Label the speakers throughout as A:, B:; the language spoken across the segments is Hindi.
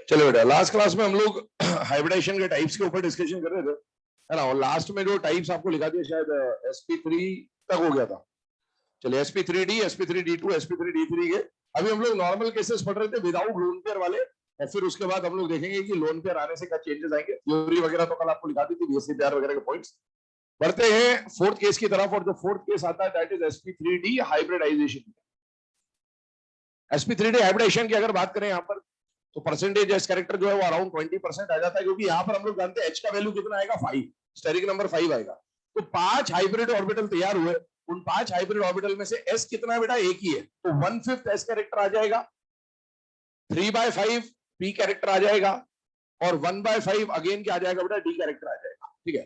A: चलो बेटा, लास्ट क्लास में हम लोग हाइब्रिडेशन के टाइप्स के ऊपर डिस्कशन कर रहे थे, है ना। और लास्ट में जो टाइप्स आपको लिखा दिया शायद sp3 तक हो गया था। चलिए sp3d, sp3d2, sp3d3 के अभी हम लोग नॉर्मल केसेस पढ़ रहे थे विदाउट लोन पेयर वाले, और फिर उसके बाद हम लोग देखेंगे कि लोन पेयर आने से क्या चेंजेस आएंगे। थ्योरी वगैरह तो कल आपको लिखा दी थी, बीएससी प्यार वगैरह के पॉइंट्स। बढ़ते हैं फोर्थ केस की तरफ, और जो फोर्थ केस आता है that is sp3d hybridisation. sp3d hybridisation की अगर बात करें यहाँ पर, तो परसेंटेज एस कैरेक्टर जो है वो अराउंड 20% आ जाता है, क्योंकि यहाँ पर हम लोग जानते हैं एच का वैल्यू कितना आएगा, 5, स्टेरिक नंबर 5 आएगा। तो 5 हाइब्रिड ऑर्बिटल तैयार हुए, उन 5 हाइब्रिड ऑर्बिटल में से एस कितना है बेटा, एक ही है, तो 1/5 एस कैरेक्टर आ जाएगा, 3/5 पी कैरेक्टर आ जाएगा, और 1/5 अगेन क्या आ जाएगा बेटा, डी कैरेक्टर आ जाएगा। ठीक है,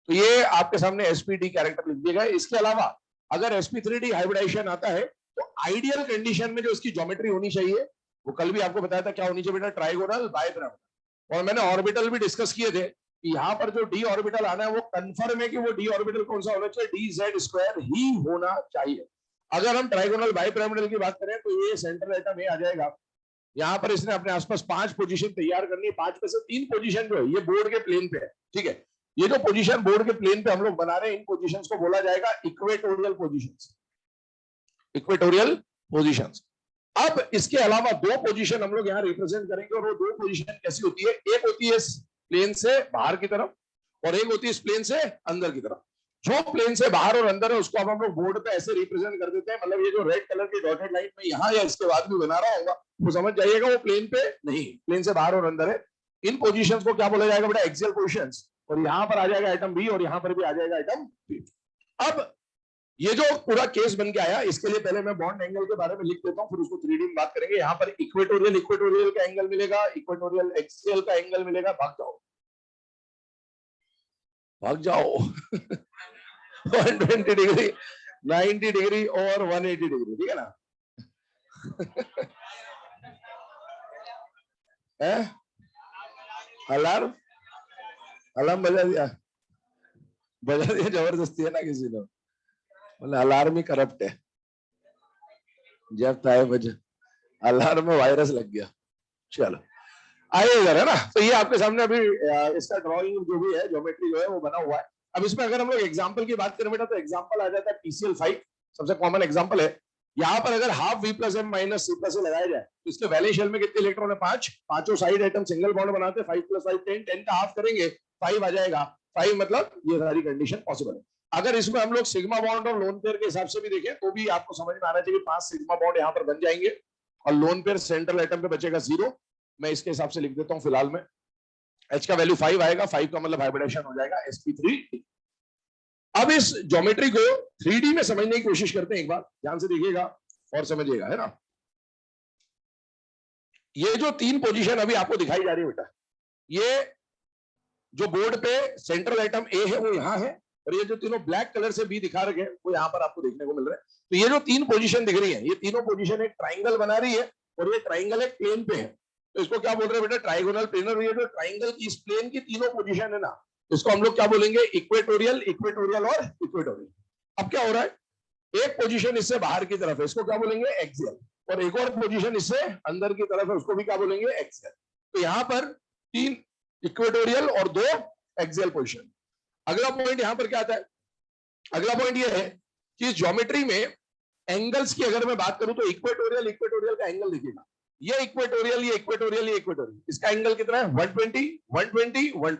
A: तो ये आपके सामने एसपीडी कैरेक्टर लिख दिया गया है। इसके अलावा अगर sp3d हाइब्रिडाइजेशन आता है तो आइडियल कंडीशन में जो इसकी ज्योमेट्री होनी चाहिए, वो कल भी आपको बताया था क्या होनी चाहिए बेटा, ट्राइगोनल बाइपिरामिडल। और मैंने ऑर्बिटल भी डिस्कस किए थे कि यहाँ पर जो डी ऑर्बिटल आना है वो कंफर्म है कि वो डी ऑर्बिटल कौन सा होना चाहिए, dz² ही होना चाहिए। अगर हम ट्राइगोनल बाइपिरामिडल की बात करें तो ये सेंट्रल एटम ए आ जाएगा। यहाँ पर इसने अपने आसपास 5 पोजीशन तैयार करनी है, 5 में से 3 पोजीशन जो है ये बोर्ड के प्लेन पे है। ठीक है, ये जो पोजीशन बोर्ड के प्लेन पे हम लोग बना रहे हैं, इन पोजीशंस को बोला जाएगा इक्वेटोरियल पोजीशंस। Equatorial positions. अब इसके अलावा 2 पोजीशन हम लोग यहाँ रिप्रेजेंट करेंगे, और वो 2 पोजीशन कैसी होती है, एक होती है प्लेन से बाहर की तरफ, और एक होती है इस प्लेन से अंदर की तरफ। जो प्लेन से बाहर और अंदर है उसको अब हम लोग बोर्ड पे ऐसे रिप्रेजेंट कर देते हैं, मतलब ये जो रेड कलर की डॉटेड लाइन में यहाँ या इसके बाद भी बना रहा होगा वो समझ जाइएगा वो प्लेन पे नहीं, प्लेन से बाहर और अंदर है। इन पोजीशंस को क्या बोला जाएगा बेटा, एक्सियल पोजीशंस। और यहाँ पर आ जाएगा आइटम बी, और यहाँ पर भी आ जाएगा आइटम बी। अब ये जो पूरा केस बन के आया, इसके लिए पहले मैं बॉन्ड एंगल के बारे में लिख देता हूं, फिर उसको 3D में बात करेंगे। यहाँ पर इक्वेटोरियल इक्वेटोरियल का एंगल मिलेगा, इक्वेटोरियल एक्सियल का एंगल मिलेगा। भाग जाओ भाग जाओ 120 डिग्री, 90 डिग्री और 180 डिग्री, ठीक है ना। अलार्म अलार्म बजा दिया जबरदस्ती है ना किसी ने, मतलब अलार्म ही करप्ट है। जब ताए बजे अलार्म में वायरस लग गया। चलो आइए इधर, है ना। तो ये आपके सामने अभी इसका ड्राइंग जो भी है, ज्योमेट्री जो है वो बना हुआ है। अब इसमें अगर हम लोग एग्जांपल की बात करें बेटा, तो एग्जांपल आ जाता है PCl5, सबसे कॉमन एग्जांपल है। यहाँ पर अगर हाफ V+m - C+a लगाया जाए तो इसके वैलेंस शेल में कितने इलेक्ट्रॉन है, 5। पांचों साइड एटम सिंगल बॉन्ड बनाते हैं, 5 + 5 10, 10 का हाफ करेंगे 5 आ जाएगा। 5 मतलब ये सारी कंडीशन पॉसिबल है। अगर इसमें हम लोग सिग्मा बॉन्ड और लोन पेयर के हिसाब से भी देखें तो भी आपको समझ में आना चाहिए 5 सिग्मा बॉन्ड यहाँ पर बन जाएंगे, और लोन पेयर सेंट्रल एटम पे बचेगा 0। मैं इसके हिसाब से लिख देता हूं फिलहाल में, H का वैल्यू 5 आएगा, 5 का मतलब हाइब्रिडेशन हो जाएगा sp3d। अब इस ज्योमेट्री को 3D में समझने की कोशिश करते हैं, एक बार ध्यान से देखिएगा और समझिएगा, है ना। ये जो 3 पोजीशन अभी आपको दिखाई जा रही है बेटा, ये जो बोर्ड पे सेंट्रल एटम ए है वो यहाँ है, और ये जो तीनों ब्लैक कलर से बी दिखा रखे हैं वो यहाँ पर आपको देखने को मिल रहा है। तो ये जो 3 पोजीशन दिख रही है, ये तीनों पोजीशन एक ट्राइंगल बना रही है, और ये ट्राइंगल एक प्लेन पे है, तो इसको क्या बोल रहे हैं बेटा, ट्राइगोनल प्लेनर। ये जो ट्राइंगल की इस प्लेन की तीनों पोजीशन है ना, इसको हम लोग क्या बोलेंगे, इक्वेटोरियल, इक्वेटोरियल और इक्वेटोरियल। अब क्या हो रहा है, एक पोजीशन इससे बाहर की तरफ है, इसको क्या बोलेंगे, एक्सियल, और एक और पोजीशन इससे अंदर की तरफ है, उसको भी क्या बोलेंगे, एक्सियल। तो यहाँ पर 3 इक्वेटोरियल और 2 एक्सियल पोजीशन। अगला पॉइंट यहाँ पर क्या आता है, अगला पॉइंट ये है कि ज्योमेट्री में एंगल्स की अगर मैं बात करूं तो इक्वेटोरियल इक्वेटोरियल का एंगल देखिएगा, ये इक्वेटोरियल, ये इक्वेटोरियल, ये इक्वेटोरियल, इसका एंगल कितना है, 120 120 1।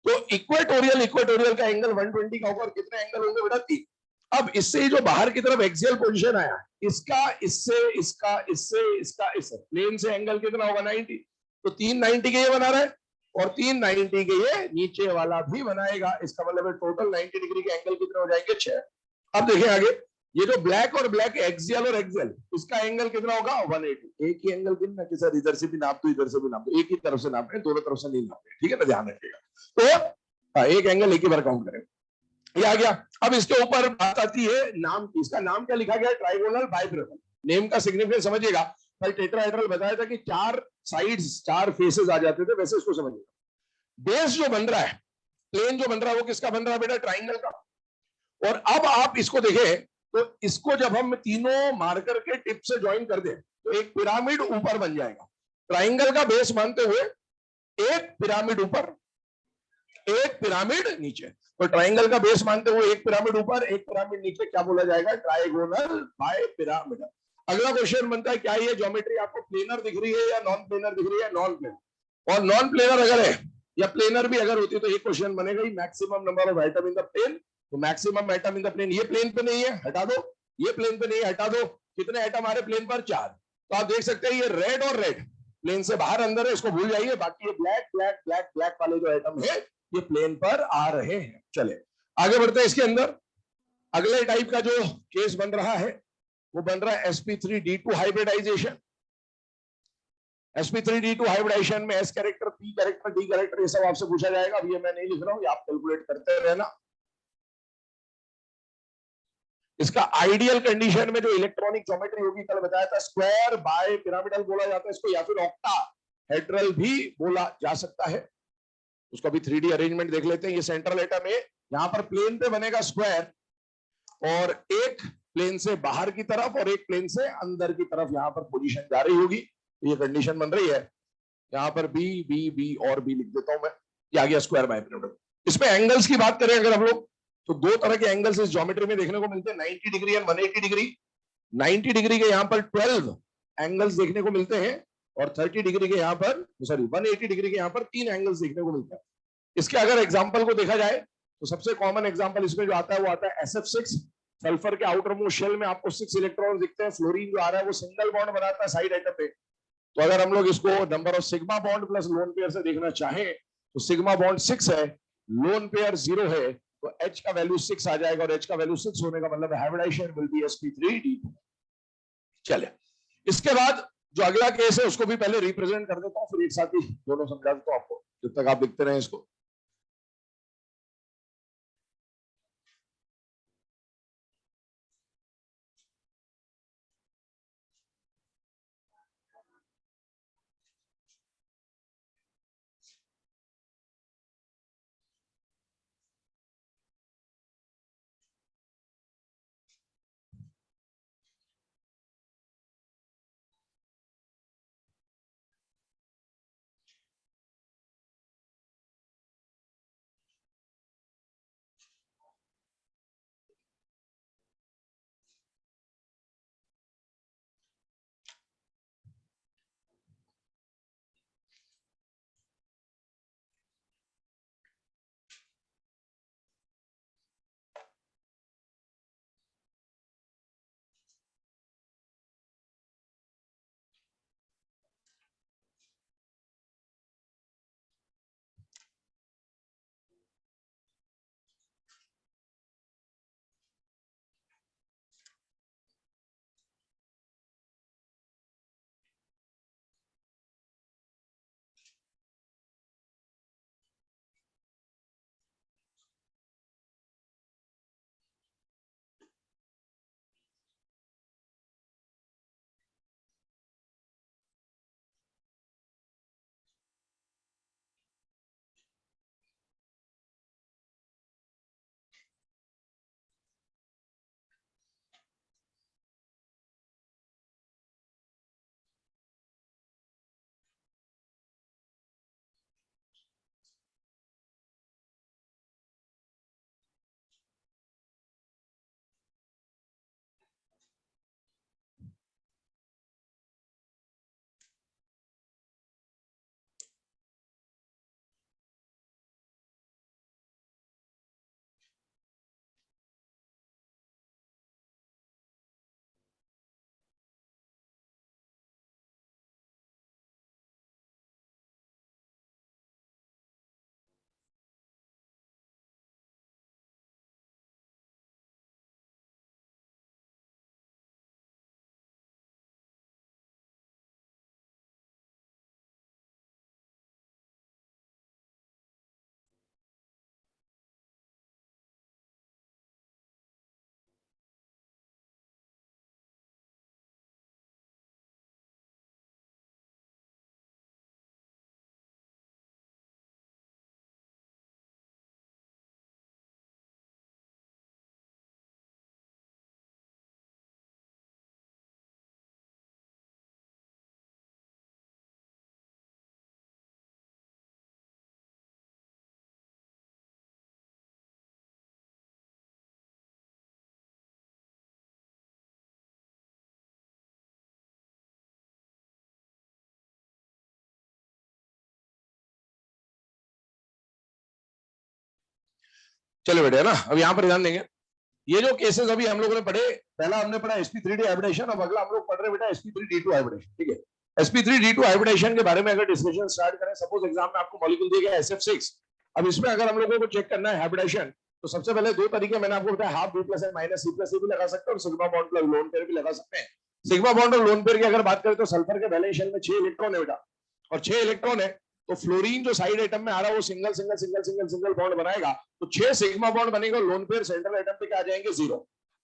A: तो इक्वेटोरियल इक्वेटोरियल का एंगल 120 का होगा, और कितने एंगल होंगे बेटा, 3। अब इससे जो बाहर की तरफ एक्सियल पोजीशन आया, इसका इससे इसका इससे इसका इससे प्लेन से एंगल कितना होगा, 90। तो 390 के ये बना रहा है, और 390 के ये नीचे वाला भी बनाएगा। इसका मतलब टोटल 90 डिग्री के एंगल कितने हो जाएंगे, 6। अब देखिए आगे, ये जो ब्लैक और ब्लैक, एक्सियल और एक्सियल, इसका एंगल कितना होगा, 180। एक ही एंगल कितना कि सर इधर से भी नाप दो इधर से भी नाप दो, एक ही तरफ से नाप रहे हैं, दोनों तरफ से नहीं नाप रहे, ठीक है ना, ध्यान रखिएगा। तो एक एंगल एक ही बार काउंट करें, ये आ गया। अब इसके ऊपर बात आती है नाम की, इसका नाम क्या लिखा गया है, ट्राइगोनल बाइपिरामिडल। नेम का सिग्निफिकेंस समझिएगा, कल टेट्राहेड्रल बताया था कि 4 साइड्स 4 फेसेस आ जाते थे, वैसे इसको समझिएगा। बेस जो बन रहा है, प्लेन जो बन रहा है, वो किसका बन रहा है बेटा, ट्राइंगल का। और अब आप इसको देखें तो इसको जब हम तीनों मार्कर के टिप से ज्वाइन कर दें तो एक पिरामिड ऊपर बन जाएगा। ट्राइंगल का बेस मानते हुए एक पिरामिड ऊपर, एक पिरामिड नीचे। तो ट्राइंगल का बेस मानते हुए एक पिरामिड ऊपर, एक पिरामिड नीचे, क्या बोला जाएगा? Trigonal bipyramid. अगला क्वेश्चन बनता है, क्या ये ज्योमेट्री आपको प्लेनर दिख रही है या नॉन प्लेनर दिख रही है? Non planar. और नॉन प्लेनर अगर है या प्लेनर भी अगर होती है तो एक क्वेश्चन बनेगा ही, maximum number of item in the plane. तो maximum item in the plane, ये प्लेन पे नहीं है, हटा दो। ये प्लेन पे नहीं है, हटा दो। कितने आइटम आ रहे प्लेन पर? 4। तो आप देख सकते हैं ये रेड और रेड प्लेन से बाहर अंदर है, इसको भूल जाइए। बाकी ये ब्लैक ब्लैक ब्लैक ब्लैक वाले जो आइटम है ये प्लेन पर आ रहे हैं। चले आगे बढ़ते हैं। इसके अंदर अगले टाइप का जो केस बन रहा है वो बन रहा है sp3d2 हाइब्रिडाइजेशन। sp3d2 हाइब्रिडाइजेशन में s character, p character, d character ये सब आपसे पूछा जाएगा। अभी ये मैं नहीं लिख रहा हूं, ये आप कैलकुलेट करते रहना। इसका आइडियल कंडीशन में जो इलेक्ट्रॉनिक ज्योमेट्री होगी, कल बताया था स्क्वायर बाय पिरामिडल बोला जाता है इसको, या फिर ऑक्टा हेड्रल भी बोला जा सकता है। उसका भी 3D अरेंजमेंट देख लेते हैं। ये सेंट्रल एटम है, यहां पर प्लेन पे बनेगा स्क्वायर, और एक प्लेन से बाहर की तरफ और एक प्लेन से अंदर की तरफ यहां पर पोजीशन जा रही होगी। ये कंडीशन बन रही है। यहां पर बी बी बी और बी लिख देता हूं मैं। ये आ गया स्क्वायर बाय पिरामिडल। इसमें एंगल्स की बात करें अगर हम लोग, तो दो तरह के एंगल्स इस ज्योमेट्री में देखने को मिलते हैं, 90 डिग्री एंड 180 डिग्री। 90 डिग्री के यहाँ पर 12 एंगल्स देखने को मिलते हैं, और 30 डिग्री के यहाँ पर, सॉरी 180 डिग्री के यहाँ पर 3 एंगल्स देखने को मिलते हैं। इसके अगर एग्जाम्पल को देखा जाए तो सबसे कॉमन एग्जाम्पल इसमें जो आता है वो आता है SF6। सल्फर के आउटर मोस्ट शेल में आपको 6 इलेक्ट्रॉन दिखते हैं। फ्लोरीन जो आ रहा है वो सिंगल बॉन्ड बनाता है साइड एटम पे। तो अगर हम लोग इसको number of sigma bond plus lone pair से देखना चाहें तो सिग्मा बॉन्ड 6 है, लोन पेयर 0 है, तो H का वैल्यू 6 आ जाएगा, और H का वैल्यू 6 होने का मतलब हाइब्रिडाइजेशन विल बी sp3d2। चले इसके बाद जो अगला केस है उसको भी पहले रिप्रेजेंट कर देता हूं, फिर एक साथ ही दोनों समझा देता हूं आपको, जब तक आप लिखते रहे इसको। चलो बेटे, है ना। अब यहाँ पर ध्यान देंगे, ये जो केसेस अभी हम लोगों ने पढ़े, पहला हमने पढ़ा sp3d हाइब्रिडेशन, अब अगला हम लोग पढ़ रहे बेटा sp3d2 हाइब्रिडेशन, ठीक है। sp3d2 हाइब्रिडेशन के बारे में अगर डिस्कशन स्टार्ट करें, सपोज एग्जाम में आपको मॉलिक्यूल दिया गया SF6, अब इसमें अगर हम लोगों को चेक करना है हाइब्रिडेशन, तो सबसे पहले दो तरीके मैंने आपको बताया, half B plus and minus C plus भी लगा सकते हैं और sigma bond plus lone pair भी लगा सकते हैं। सिग्मा बॉन्ड और लोन पेयर की अगर बात करें तो सल्फर के वैलेंस शेल में 6 इलेक्ट्रॉन है बेटा, और 6 इलेक्ट्रॉन है तो फ्लोरीन जो साइड एटम में आ रहा है वो single single single single single bond बनाएगा, तो 6 सिग्मा बॉन्ड बनेगा, लोन पेयर सेंट्रल एटम पे क्या आ जाएंगे 0।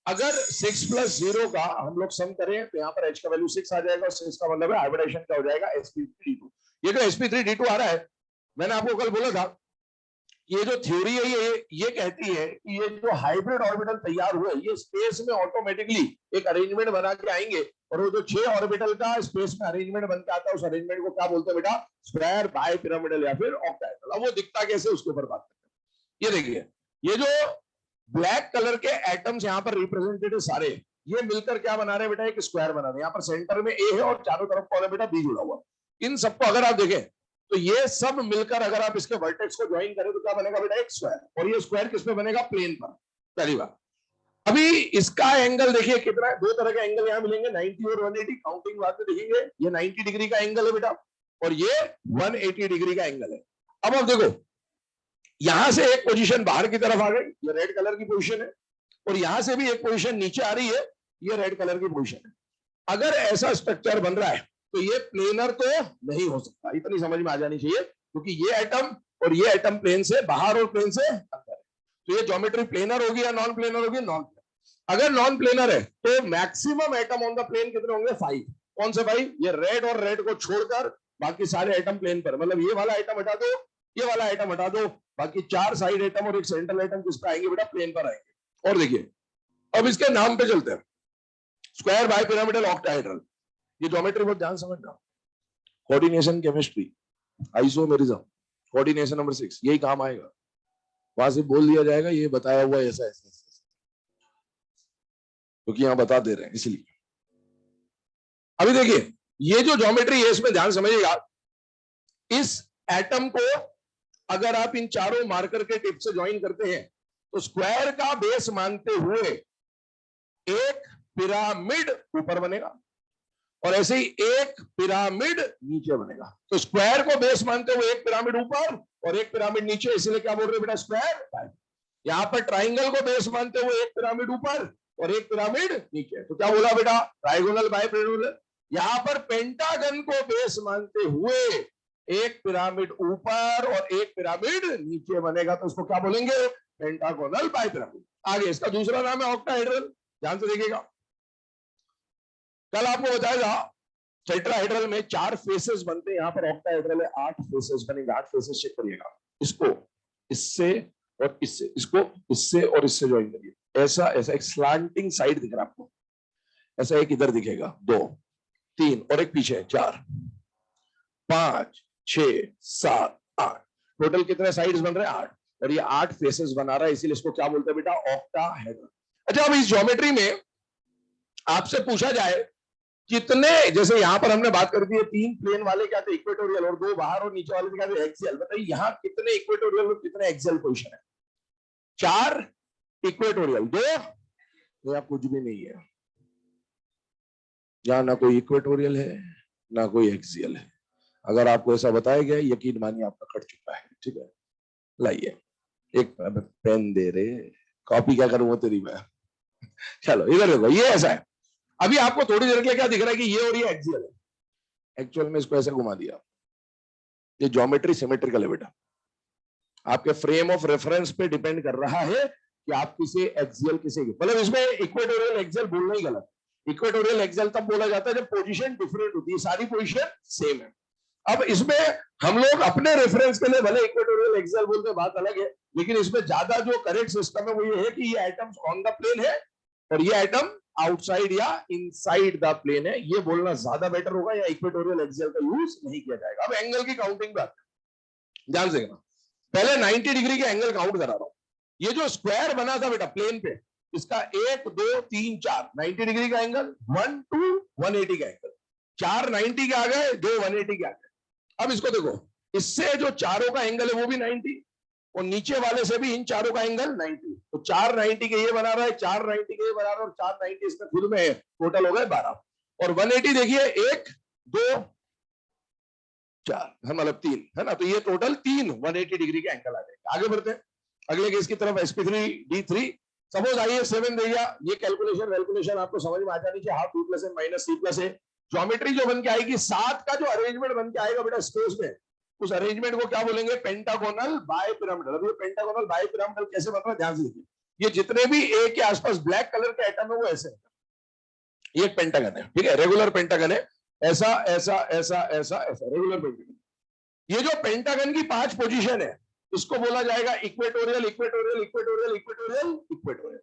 A: अगर 6 + 0 का हम लोग सम करें तो यहाँ पर H का वैल्यू 6 आ जाएगा, और 6 का मतलब है हाइब्रिडेशन का हो जाएगा sp3d2। ये जो sp3d2 आ रहा है, मैंने आपको कल बोला था, ये जो थ्योरी है ये कहती है कि ये जो हाइब्रिड ऑर्बिटल तैयार हुए ये स्पेस में ऑटोमेटिकली एक अरेंजमेंट बना के आएंगे, और वो जो 6 ऑर्बिटल का स्पेस में अरेंजमेंट बन के आता है, उस अरेंजमेंट को क्या बोलते हैं बेटा, स्क्वायर बाय पिरामिडल या फिर ऑक्टाहेड्रल। अब वो दिखता कैसे उसके ऊपर बात करते हैं। ये देखिए, ये जो ब्लैक कलर के एटम्स यहाँ पर रिप्रेजेंटेड है सारे, ये मिलकर क्या बना रहे हैं बेटा, एक स्क्वायर बना रहे हैं। यहाँ पर सेंटर में ए है और चारों तरफ कौन है बेटा, बी जुड़ा हुआ। इन सबको अगर आप देखें तो ये सब मिलकर अगर आप इसके वर्टेक्स को ज्वाइन करें तो क्या बनेगा बेटा, एक स्क्वायर, और ये स्क्वायर किस पे बनेगा, प्लेन पर। पहली बात, अभी इसका एंगल देखिए कितना है, दो तरह के एंगल यहाँ मिलेंगे, 90 और 180, काउंटिंग बाद में देखेंगे। ये 90 डिग्री का एंगल है बेटा, और ये 180 डिग्री का एंगल है। अब आप देखो, यहां से एक पोजीशन बाहर की तरफ आ गई, ये रेड कलर की पोजीशन है, और यहां से भी एक पोजीशन नीचे आ रही है, ये रेड कलर की पोजीशन है। अगर ऐसा स्ट्रक्चर बन रहा है तो ये प्लेनर तो नहीं हो सकता, इतनी समझ में आ जानी चाहिए, क्योंकि ये एटम और ये एटम प्लेन से बाहर और प्लेन से अंदर है, तो ये ज्योमेट्री प्लेनर होगी या नॉन प्लेनर होगी, नॉन प्लेनर। अगर नॉन प्लेनर है तो maximum atom on the plane कितने होंगे, 5। कौन से भाई, ये रेड और रेड को छोड़कर बाकी सारे एटम प्लेन पर, मतलब ये वाला एटम हटा दो, ये वाला एटम हटा दो, बाकी 4 साइड एटम और एक सेंट्रल एटम किस पे आएंगे बेटा, प्लेन पर आएंगे। और देखिए, अब इसके नाम पे चलते हैं, स्क्वायर बाय पिरामिडल ऑक्टाहेड्रल। ये ज्योमेट्री बहुत ध्यान समझना, coordination chemistry, isomerism, coordination number 6, यही काम आएगा। वहां से बोल दिया जाएगा ये बताया हुआ ऐसा ऐसा, क्योंकि तो यहां बता दे रहे हैं इसलिए। अभी देखिए, ये जो ज्योमेट्री है इसमें ध्यान समझिएगा, इस एटम को अगर आप इन चारों मार्कर के टिप से ज्वाइन करते हैं तो स्क्वायर का बेस मानते हुए एक पिरामिड ऊपर बनेगा, और ऐसे ही एक पिरामिड नीचे बनेगा। तो स्क्वायर को बेस मानते हुए एक पिरामिड ऊपर और एक पिरामिड नीचे, इसीलिए क्या बोल रहे बेटा, स्क्वायर। यहाँ पर ट्राइंगल को बेस मानते हुए एक पिरामिड ऊपर और एक पिरामिड नीचे, तो क्या बोला बेटा, ट्राइगोनल बाय पिरामिडल। यहाँ पर पेंटागन को बेस मानते हुए एक पिरामिड ऊपर और एक पिरामिड नीचे बनेगा, तो उसको क्या बोलेंगे, पेंटागोनल बाय पिरामिड। आगे इसका दूसरा नाम है ऑक्टाहेड्रल, ध्यान से देखिएगा। कल आपको बताया था टेट्राहेड्रल में 4 फेसेस बनते हैं, यहाँ पर ऑक्टाहेड्रल है 8 फेसेस बनेंगे। 8 फेसेस चेक करिएगा, इसको इससे और इससे, इसको इससे और इससे ज्वाइन करिए, ऐसा ऐसा एक स्लांटिंग साइड दिख रहा है आपको, ऐसा एक इधर दिखेगा, 2 3 और एक पीछे 4 5 6 7 8, टोटल कितने साइड्स बन रहे हैं, 8, और ये 8 फेसेस बना रहा है, इसीलिए इसको क्या बोलते हैं बेटा, ऑक्टाहेड्रल। अच्छा, अब इस ज्योमेट्री में आपसे पूछा जाए कितने, जैसे यहां पर हमने बात कर दी है 3 प्लेन वाले क्या थे, इक्वेटोरियल, और 2 बाहर और नीचे वाले क्या थे, एक्सियल। बताइए यहाँ कितने इक्वेटोरियल और कितने एक्सियल पोजीशन है, 4 इक्वेटोरियल, 2 या कुछ भी नहीं है, यहाँ ना कोई इक्वेटोरियल है ना कोई एक्सियल है। अगर आपको ऐसा बताया गया, यकीन मानिए आपका कट चुका है, ठीक है। लाइए एक पेन दे रहे, कॉपी क्या करूं तेरी मैं। चलो इधर देखो, ये ऐसा है। अभी आपको थोड़ी देर के लिए क्या दिख रहा है कि ये और ये एक्सियल है, एक्चुअल में इसको ऐसे घुमा दिया। ये ज्योमेट्री सिमेट्रिकल है बेटा, आपके फ्रेम ऑफ रेफरेंस पे डिपेंड कर रहा है कि आप किसे एक्सियल किसे, मतलब इसमें इक्वेटोरियल एक्सियल बोलना ही गलत। इक्वेटोरियल एक्सियल तब बोला जाता है जब पोजीशन डिफरेंट होती है, सारी पोजीशन सेम है। अब इसमें हम लोग अपने रेफरेंस के लिए भले इक्वेटोरियल एक्सियल बोलते हैं, बात अलग है, लेकिन इसमें ज्यादा जो करेक्ट सिस्टम है वो ये है कि ये एटम्स ऑन द प्लेन है और ये एटम आउटसाइड या इनसाइड द प्लेन है, ये बोलना ज्यादा बेटर होगा, या इक्वेटोरियल एक्सियल का यूज नहीं किया जाएगा। अब एंगल की काउंटिंग बात ध्यान से करना, पहले 90 डिग्री के एंगल काउंट करा रहा हूं। ये जो स्क्वायर बना था बेटा प्लेन पे, इसका 1 2 3 4 90 डिग्री का एंगल, 1 2 180 का एंगल, 4 90 के आ गए, 2 180 के आ गए। अब इसको देखो, इससे जो चारों का एंगल है वो भी 90, और नीचे वाले से भी इन चारों का एंगल 90। तो 490 के ये बना रहा है, 490 के ये बना रहा है और 490 इसमें खुद में है, टोटल हो गए 12। और 180 देखिए 1 2 4 है, मतलब 3 है ना, तो ये टोटल 3 180 डिग्री के एंगल आ जाएगा। आगे बढ़ते हैं अगले केस की तरफ, sp3 d3। सपोज आइए 7 दे दिया, ये कैलकुलेशन आपको समझ में आ जानी चाहिए, हाफ b प्लस ए माइनस c प्लस ए। ज्योमेट्री जो बन के आएगी 7 का जो अरेंजमेंट बन के आएगा बेटा स्पेस में, उस अरेंजमेंट को क्या बोलेंगे, पेंटागोनल बाइपिरामिडल। अब ये पेंटागोनल बाइपिरामिडल कैसे बन रहा है ध्यान से देखिए, ये जितने भी ए के आसपास ब्लैक कलर के एटम है वो ऐसे है, ये एक पेंटागन है, ठीक है, रेगुलर पेंटागन है, ऐसा ऐसा ऐसा ऐसा ऐसा रेगुलर पेंटागन। ये जो पेंटागन की 5 पोजीशन है इसको बोला जाएगा equatorial equatorial equatorial equatorial equatorial.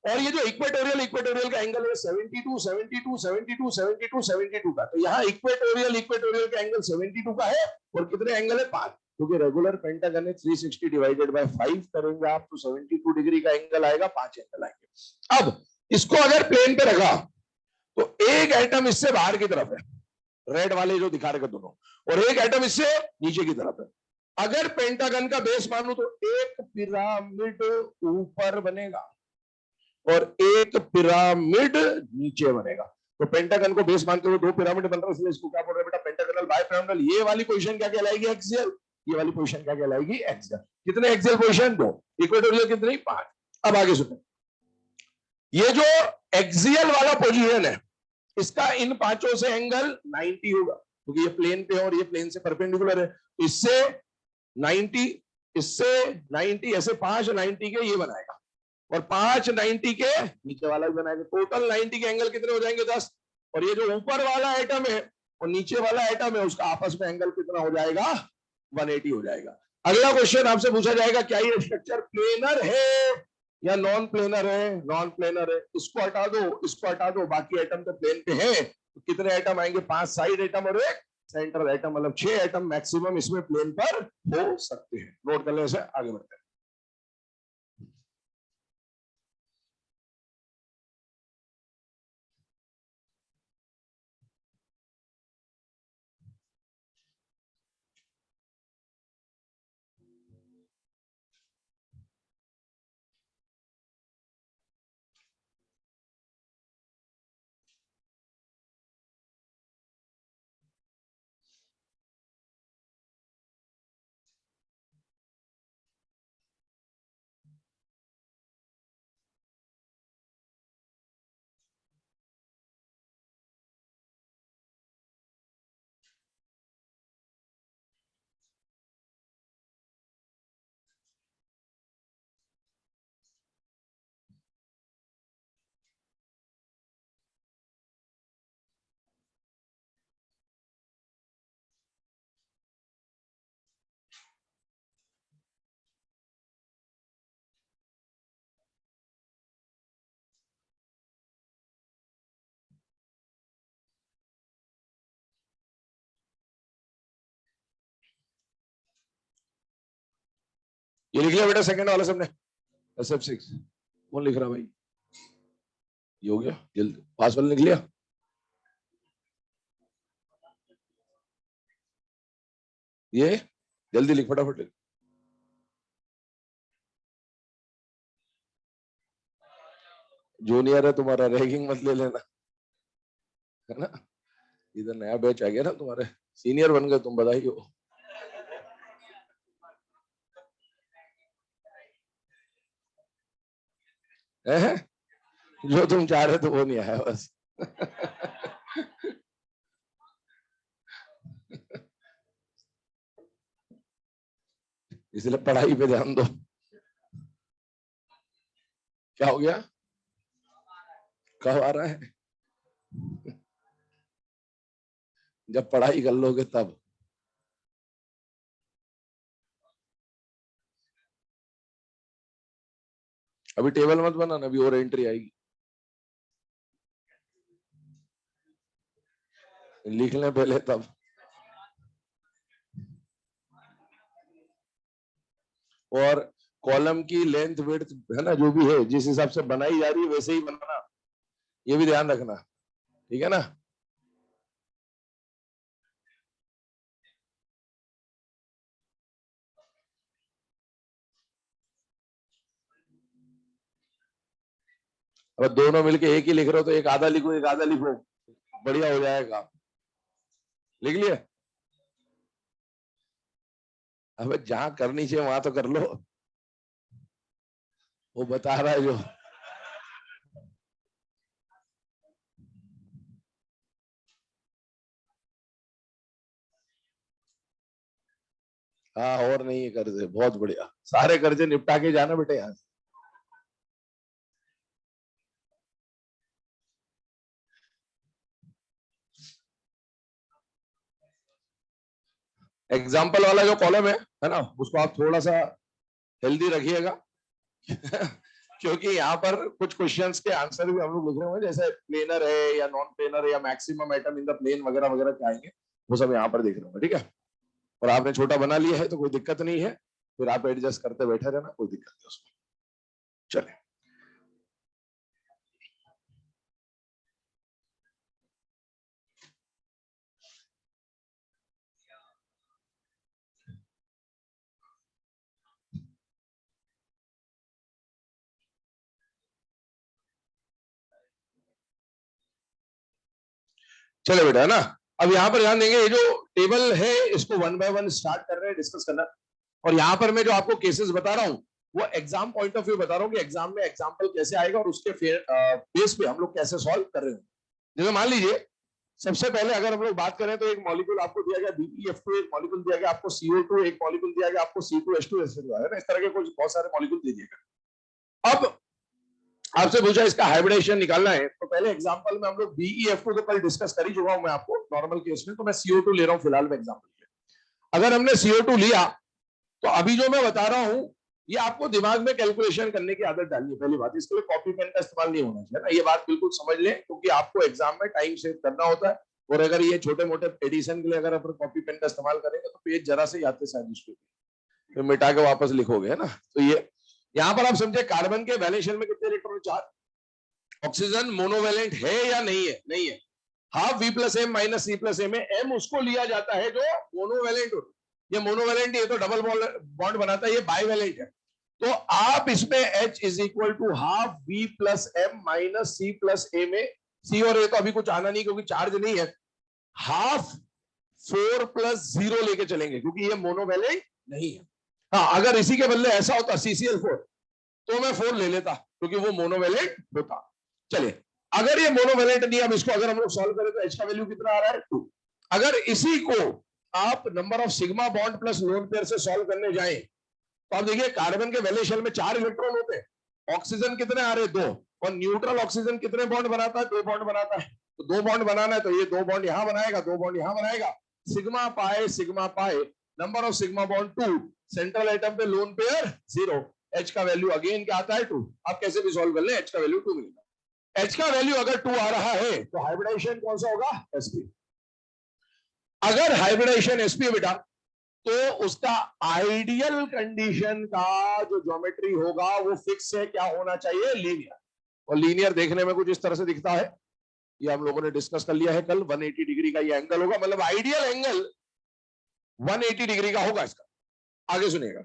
A: और ये जो इक्वेटोरियल इक्वेटोरियल का एंगल है 72 72 72 72 72 का, तो यहाँ इक्वेटोरियल का एंगल 72 का है और कितने एंगल है 5, क्योंकि रेगुलर पेंटागन है 360 डिवाइडेड बाय 5 करेंगे आप तो 72 डिग्री का एंगल आएगा, 5 एंगल आएंगे। अब इसको अगर प्लेन पे रखा तो एक एटम इससे बाहर की तरफ है, रेड वाले जो दिखा रहे दोनों, और एक एटम इससे नीचे की तरफ है। अगर पेंटागन का बेस मानू तो एक पिरामिड ऊपर बनेगा और एक पिरामिड नीचे बनेगा। तो पेंटागन को बेस मानते हुए 2 पिरामिड बन रहा है, इसलिए इसको क्या बोल रहे हैं बेटा, पेंटागनल बाइपिरामिडल। ये वाली पोजीशन क्या कहलाएगी, एक्सियल। ये वाली पोजीशन क्या कहलाएगी, एक्सियल। कितने एक्सियल पोजीशन, 2। इक्वेटोरियल कितनी, 5। अब आगे सुनो, ये जो एक्सियल वाला पोजीशन है इसका इन पांचों से एंगल 90 होगा, क्योंकि ये प्लेन पे है और ये प्लेन से परपेंडिकुलर है। इससे 90, इससे 90, ऐसे 5 90 के ये बनाएगा और 5 90 के नीचे वाला भी बनाएगा। टोटल 90 के एंगल कितने हो जाएंगे, 10। और ये जो ऊपर वाला एटम है और नीचे वाला एटम है उसका आपस में एंगल कितना हो जाएगा, 180 हो जाएगा। अगला क्वेश्चन आपसे पूछा जाएगा, क्या ये स्ट्रक्चर प्लेनर है या नॉन प्लेनर है, नॉन प्लेनर है। इसको हटा दो, इसको हटा दो, बाकी एटम तो प्लेन पे है, तो कितने एटम आएंगे, 5 साइड एटम और एक सेंट्रल एटम, मतलब 6 एटम मैक्सिमम इसमें प्लेन पर हो सकते हैं। नोट कर लेने से आगे बढ़ते हैं। ये लिख लिया बेटा सेकंड वाला सबने, SF6 कौन लिख रहा भाई, ये हो गया जल्द, पास वाले लिख लिया। ये जल्दी लिख, फटाफट लिख। जूनियर है तुम्हारा, रैगिंग मत ले लेना, है ना, इधर नया बैच आ गया ना तुम्हारे, सीनियर बन गए तुम, बधाई हो। है? जो तुम चाह रहे थे वो नहीं आया बस। इसलिए पढ़ाई पे ध्यान दो। क्या हो गया, कब आ रहा है, जब पढ़ाई कर लोगे तब। अभी टेबल मत बनाना, अभी और एंट्री आएगी, लिख लें पहले तब। और कॉलम की लेंथ विड्थ है ना, जो भी है जिस हिसाब से बनाई जा रही है वैसे ही बनाना, ये भी ध्यान रखना, ठीक है ना। अब दोनों मिलके एक ही लिख रहे हो तो एक आधा लिखो एक आधा लिखो, बढ़िया हो जाएगा। लिख लिए? अब जहां करनी चाहिए वहां तो कर लो, वो बता रहा है जो। हाँ, और नहीं है कर्जे, बहुत बढ़िया, सारे कर्जे निपटा के जाना बेटे यहाँ से। एग्जाम्पल वाला जो कॉलम है ना, उसको आप थोड़ा सा हेल्दी रखिएगा क्योंकि यहाँ पर कुछ क्वेश्चंस के आंसर भी हम लोग लिख रहे होंगे, जैसे प्लेनर है या नॉन प्लेनर है या maximum item in the plane वगैरह वगैरह क्या आएंगे, वो सब यहाँ पर देख रहे होंगे। ठीक है, और आपने छोटा बना लिया है तो कोई दिक्कत नहीं है, फिर आप एडजस्ट करते बैठे रहना, कोई दिक्कत नहीं उसमें। चले, चले बेटा, है ना। अब यहाँ पर ध्यान देंगे, ये जो टेबल है इसको वन बाय वन स्टार्ट कर रहे हैं डिस्कस करना। और यहाँ पर मैं जो आपको केसेस बता रहा हूँ वो एग्जाम पॉइंट ऑफ व्यू बता रहा हूँ कि एग्जाम में एग्जाम्पल कैसे आएगा और उसके बेस पे हम लोग कैसे सॉल्व कर रहे हैं। जैसे मान लीजिए, सबसे पहले अगर हम लोग बात करें तो एक मॉलिक्यूल आपको दिया गया BeF2, एक मॉलिक्यूल दिया गया आपको CO2, एक मॉलिक्यूल दिया गया आपको C2H2, ऐसे है ना, इस तरह के कुछ बहुत सारे मॉलिक्यूल दे दिए गए। अब आपसे पूछा इसका हाइब्रिडेशन निकालना है, तो पहले एग्जांपल में हम लोग BeF2 तो कल डिस्कस कर ही चुका हूं मैं आपको नॉर्मल केस में, तो मैं CO2 ले रहा हूं फिलहाल में एग्जांपल के। अगर हमने CO2 लिया तो अभी जो मैं बता रहा हूं ये आपको दिमाग में कैलकुलेशन करने की आदत डालनी है। पहली बात, इसके लिए कॉपी पेन का इस्तेमाल नहीं होना चाहिए ना, ये बात बिल्कुल समझ लें, क्योंकि आपको एग्जाम में टाइम सेव करना होता है। और अगर ये छोटे मोटे एडिशन के लिए अगर अपन कॉपी पेन का इस्तेमाल करेंगे तो पेज जरा से याद से फिर मिटा के वापस लिखोगे, है ना। तो ये यहाँ पर आप समझे, कार्बन के वैलेंस शेल में कितने इलेक्ट्रॉन, 4। ऑक्सीजन मोनोवेलेंट है या नहीं है? नहीं है। हाफ V+M माइनस C+M में M उसको लिया जाता है जो मोनोवेलेंट हो। ये मोनोवेलेंट, ये तो डबल बॉन्ड बनाता है, ये बाइवेलेंट है। तो आप इसमें H is equal to half V+M minus C+A में, C और A तो अभी कुछ आना नहीं क्योंकि चार्ज नहीं है, हाफ 4+0 लेके चलेंगे क्योंकि ये मोनोवेलेंट नहीं है। हाँ, अगर इसी के बदले ऐसा होता CCl4 तो मैं 4 ले लेता क्योंकि वो मोनोवेलेंट होता। चलिए, अगर ये मोनोवेलेंट नहीं, अब इसको अगर हम लोग सॉल्व करें तो H का वैल्यू कितना आ रहा है? 2। अगर इसी को आप number of sigma bond plus lone pair से सॉल्व करने जाएं तो आप देखिए, कार्बन के वैलेंस शेल में 4 इलेक्ट्रॉन होते हैं, ऑक्सीजन कितने आ रहे हैं? 2। और न्यूट्रल ऑक्सीजन कितने बॉन्ड बनाता है? 2 बॉन्ड बनाता है। तो 2 बॉन्ड बनाना है तो ये 2 बॉन्ड यहां बनाएगा, 2 बॉन्ड यहां बनाएगा, sigma pile number of sigma bond 2, central atom पे लोन पेयर 0, H का वैल्यू अगेन क्या आता है? 2। आप कैसे भी सॉल्व कर ले, H का वैल्यू 2 मिलेगा। H का वैल्यू अगर 2 आ रहा है तो हाइब्रिडाइजेशन कौन सा होगा? sp। अगर हाइब्रिडाइजेशन sp बेटा, तो उसका आइडियल कंडीशन का जो ज्योमेट्री होगा वो फिक्स है, क्या होना चाहिए? लीनियर। और लीनियर देखने में कुछ इस तरह से दिखता है, ये हम लोगों ने डिस्कस कर लिया है कल। 180 डिग्री का ये एंगल होगा, मतलब आइडियल एंगल 180 डिग्री का होगा इसका। आगे सुनिएगा,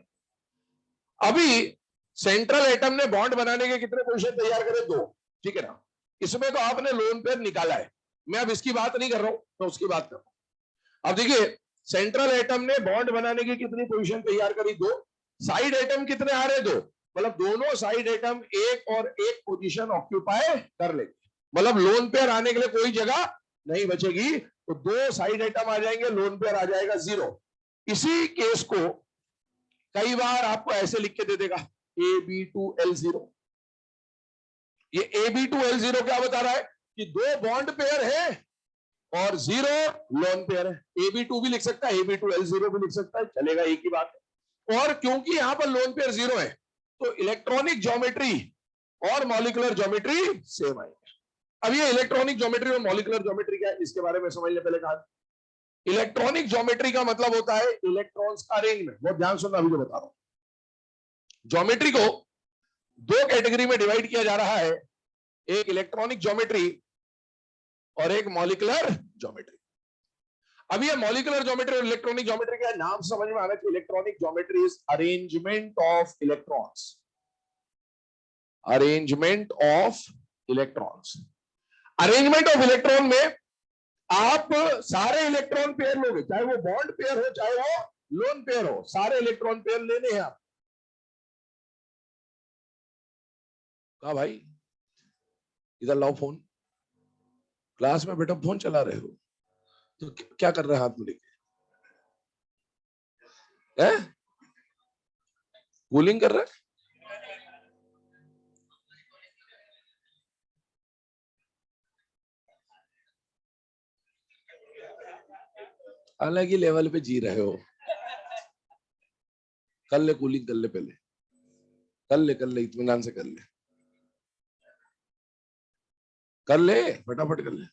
A: अभी सेंट्रल एटम ने बॉन्ड बनाने के कितने पोजीशन तैयार करे? 2, ठीक है ना। इसमें तो आपने लोन पेयर निकाला है, मैं अब इसकी बात नहीं कर रहा हूं, तो उसकी बात कर रहा हूं। अब देखिए, सेंट्रल एटम ने बॉन्ड बनाने की कितनी पोजीशन तैयार करी? 2। साइड एटम कितने आ रहे? 2। मतलब दोनों साइड एटम एक और एक पोजीशन ऑक्यूपाई कर लेंगे, मतलब लोन पेयर आने के लिए कोई जगह नहीं बचेगी। तो 2 साइड एटम आ जाएंगे, लोन पेयर आ जाएगा 0। इसी केस को कई बार आपको ऐसे लिख के दे देगा, AB2L0। ये AB2L0 क्या बता रहा है कि 2 बॉन्ड पेयर है और 0 लोन पेयर है। AB2 भी लिख सकता है, AB2L0 भी लिख सकता है, चलेगा, एक ही बात है। और क्योंकि यहां पर लोन पेयर 0 है तो इलेक्ट्रॉनिक ज्योमेट्री और मॉलिक्यूलर ज्योमेट्री सेम आएगी। अब ये इलेक्ट्रॉनिक ज्योमेट्री और मॉलिक्यूलर ज्योमेट्री क्या है, इसके बारे में समझ ले पहले। कहा इलेक्ट्रॉनिक ज्योमेट्री का मतलब होता है इलेक्ट्रॉन्स का अरेंजमेंट। बहुत ध्यान सुनना, अभी जो बता रहा हूं। ज्योमेट्री को 2 कैटेगरी में डिवाइड किया जा रहा है, एक इलेक्ट्रॉनिक ज्योमेट्री और एक मॉलिक्यूलर ज्योमेट्री। अब ये मॉलिक्यूलर ज्योमेट्री और इलेक्ट्रॉनिक ज्योमेट्री का नाम समझ में आना चाहिए। Electronic geometry is arrangement of electrons, arrangement of electrons. Arrangement of electron में आप सारे इलेक्ट्रॉन पेयर लोगे, चाहे वो बॉन्ड पेयर हो चाहे वो लोन पेयर हो, सारे इलेक्ट्रॉन पेयर लेने हैं आप। कहा भाई इधर लाओ फोन, क्लास में बेटा फोन चला रहे हो तो क्या कर रहे हैं हाथ में लेके? कूलिंग कर रहे हैं? अलग ही लेवल पे जी रहे हो। कर ले कूलिंग, कर ले, पहले कर ले इत्मीनान से कर ले, कर ले फटाफट कर ले।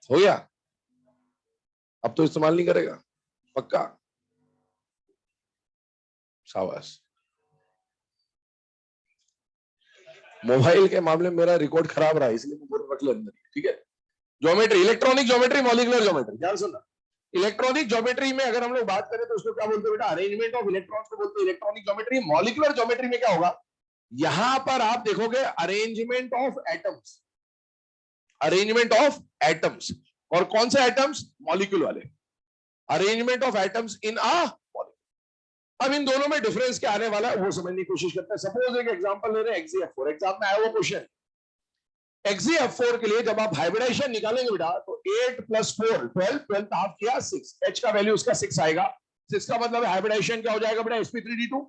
A: हो गया? अब तो इस्तेमाल नहीं करेगा पक्का? शाबाश। मोबाइल के मामले में मेरा रिकॉर्ड खराब रहा इसलिए मैं पूरा रख ले अंदर, ठीक है? Geometry, electronic geometry, molecular geometry, ध्यान सुनना। इलेक्ट्रॉनिक ज्योमेट्री में अगर हम लोग बात करें तो उसको क्या बोलते हैं बेटा? अरेंजमेंट ऑफ इलेक्ट्रॉन्स को बोलते हैं इलेक्ट्रॉनिक ज्योमेट्री। मॉलिक्यूलर ज्योमेट्री में क्या होगा? यहां पर आप देखोगे arrangement of atoms, arrangement of atoms. और कौन से एटम्स? मॉलिक्यूल वाले। Arrangement of atoms in a molecule. अब इन दोनों में डिफरेंस क्या आने वाला है वो समझने की कोशिश करते हैं। सपोज एक एग्जांपल ले रहे हैं XeF4, एग्जाम में आया हुआ क्वेश्चन। XeF4 के लिए जब आप हाइब्रिडाइजेशन निकालेंगे बेटा तो 8 + 4 12, 12 हाफ किया 6, H का वैल्यू उसका 6 आएगा। 6 का मतलब हाइब्रिडाइजेशन क्या हो जाएगा बेटा? sp3d2।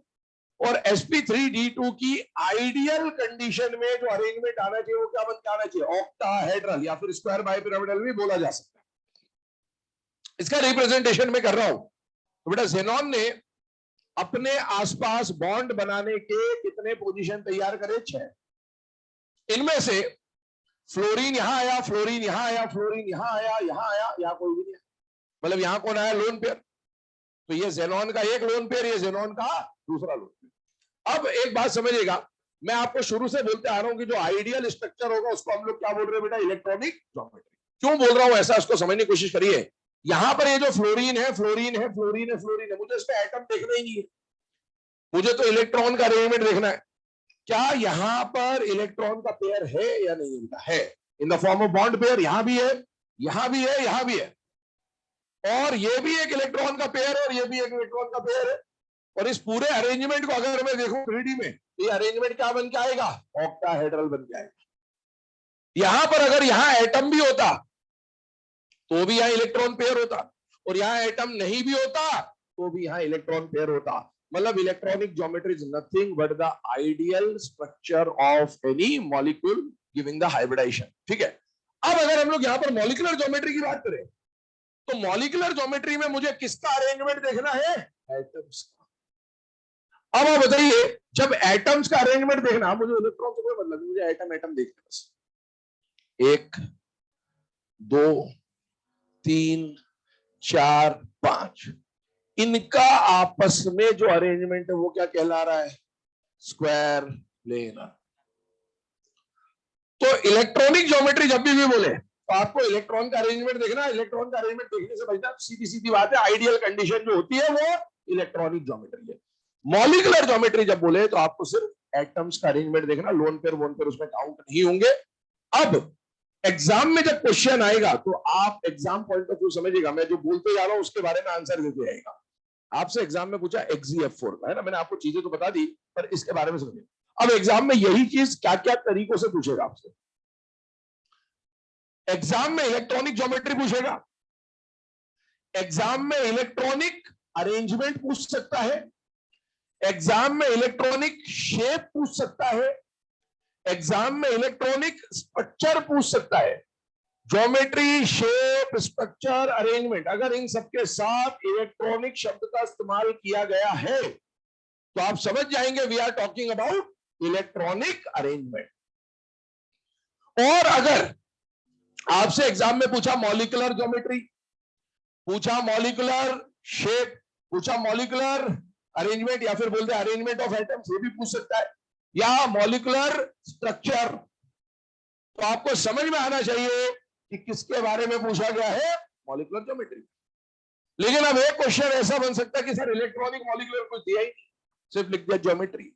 A: और sp3d2 की आइडियल कंडीशन में जो अरेंजमेंट आना चाहिए वो क्या बन के आना चाहिए? ऑक्टाहेड्रल या फिर स्क्वायर बाइपिरामिडल भी बोला जा सकता है। इसका रिप्रेजेंटेशन में कर रहा हूं तो बेटा ज़ेनॉन ने अपने आसपास बॉन्ड बनाने के कितने पोजीशन तैयार करे? 6। इनमें से फ्लोरीन यहां आया, फ्लोरीन यहां आया, फ्लोरीन यहां आया, यहां आया, यहां कोई भी नहीं आया। मतलब यहां कौन आया? Lone pair. तो ये ज़ेनॉन का एक लोन पेयर, ये ज़ेनॉन का दूसरा लोन पेयर। अब एक बात समझिएगा, मैं आपको शुरू से बोलते आ रहा हूं कि जो आइडियल स्ट्रक्चर होगा उसको हम लोग क्या बोल रहे हैं बेटा? Electronic geometry. क्यों बोल रहा हूं ऐसा, उसको समझने की कोशिश करिए। यहां पर ये जो फ्लोरीन है, फ्लोरीन है, फ्लोरीन है, फ्लोरीन है, मुझे इसमें एटम देखना ही नहीं है, मुझे तो इलेक्ट्रॉन का अरेंजमेंट देखना है। क्या यहां पर इलेक्ट्रॉन का पेयर है या नहीं? है, in the form of bond pair. यहां भी है, यहां भी है, यहां भी है, और ये भी एक इलेक्ट्रॉन का पेयर है और ये भी एक इलेक्ट्रॉन का पेयर है। और इस पूरे अरेंजमेंट को अगर मैं देखूं 3D में, ये अरेंजमेंट क्या बन के आएगा? ऑक्टाहेड्रल बन के आएगा। यहां पर अगर यहां एटम भी होता तो भी यहां इलेक्ट्रॉन पेयर होता, और यहां एटम नहीं भी होता तो भी यहां इलेक्ट्रॉन पेयर होता। मतलब electronic geometry is nothing but the ideal structure of any molecule giving the hybridization, ठीक है? अब अगर हम लोग यहां पर मॉलिक्यूलर ज्योमेट्री की बात करें तो मॉलिक्यूलर ज्योमेट्री में मुझे किसका अरेंजमेंट देखना है? एटम्स का। अब आप बताइए, जब एटम्स का अरेंजमेंट देखना, मुझे इलेक्ट्रॉन से कोई मतलब नहीं, मुझे एटम एटम देखना बस। 1 2 3 4 5, इनका आपस में जो अरेंजमेंट है वो क्या कहला रहा है? Square planar. तो इलेक्ट्रॉनिक ज्योमेट्री जब भी बोले तो आपको इलेक्ट्रॉन का अरेंजमेंट देखना। इलेक्ट्रॉन का अरेंजमेंट देखने से बचना, सीधी सीधी बात है, आइडियल कंडीशन जो होती है वो इलेक्ट्रॉनिक ज्योमेट्री है। मॉलिक्यूलर ज्योमेट्री जब बोले तो आपको सिर्फ एटम्स का अरेंजमेंट देखना, लोन पेयर वोन पेयर उसमें काउंट नहीं होंगे। अब एग्जाम में जब क्वेश्चन आएगा तो आप एग्जाम पॉइंट ऑफ व्यू समझिएगा, मैं जो बोलते जा रहा हूं उसके बारे में आंसर देते जाएगा। आपसे एग्जाम में पूछा XeF4 का, है ना? मैंने आपको चीजें तो बता दी पर इसके बारे में समझिए। अब एग्जाम में यही चीज क्या क्या तरीकों से पूछेगा आपसे। एग्जाम में इलेक्ट्रॉनिक ज्योमेट्री पूछेगा, एग्जाम में इलेक्ट्रॉनिक अरेंजमेंट पूछ सकता है, एग्जाम में इलेक्ट्रॉनिक शेप पूछ सकता है, एग्जाम में इलेक्ट्रॉनिक स्ट्रक्चर पूछ सकता है। ज्योमेट्री, शेप, स्ट्रक्चर, अरेंजमेंट, अगर इन सबके साथ इलेक्ट्रॉनिक शब्द का इस्तेमाल किया गया है तो आप समझ जाएंगे we are talking about electronic arrangement. और अगर आपसे एग्जाम में पूछा मॉलिक्यूलर ज्योमेट्री, पूछा मॉलिक्यूलर शेप, पूछा मॉलिक्यूलर अरेंजमेंट, या फिर बोलते हैं अरेंजमेंट ऑफ एटम्स, ये भी पूछ सकता है, या मॉलिक्यूलर स्ट्रक्चर, तो आपको समझ में आना चाहिए कि किसके बारे में पूछा गया है? Molecular geometry. लेकिन अब एक क्वेश्चन ऐसा बन सकता है कि सर इलेक्ट्रॉनिक मॉलिक्यूलर कुछ दिया ही नहीं, सिर्फ लिख दिया ज्योमेट्री,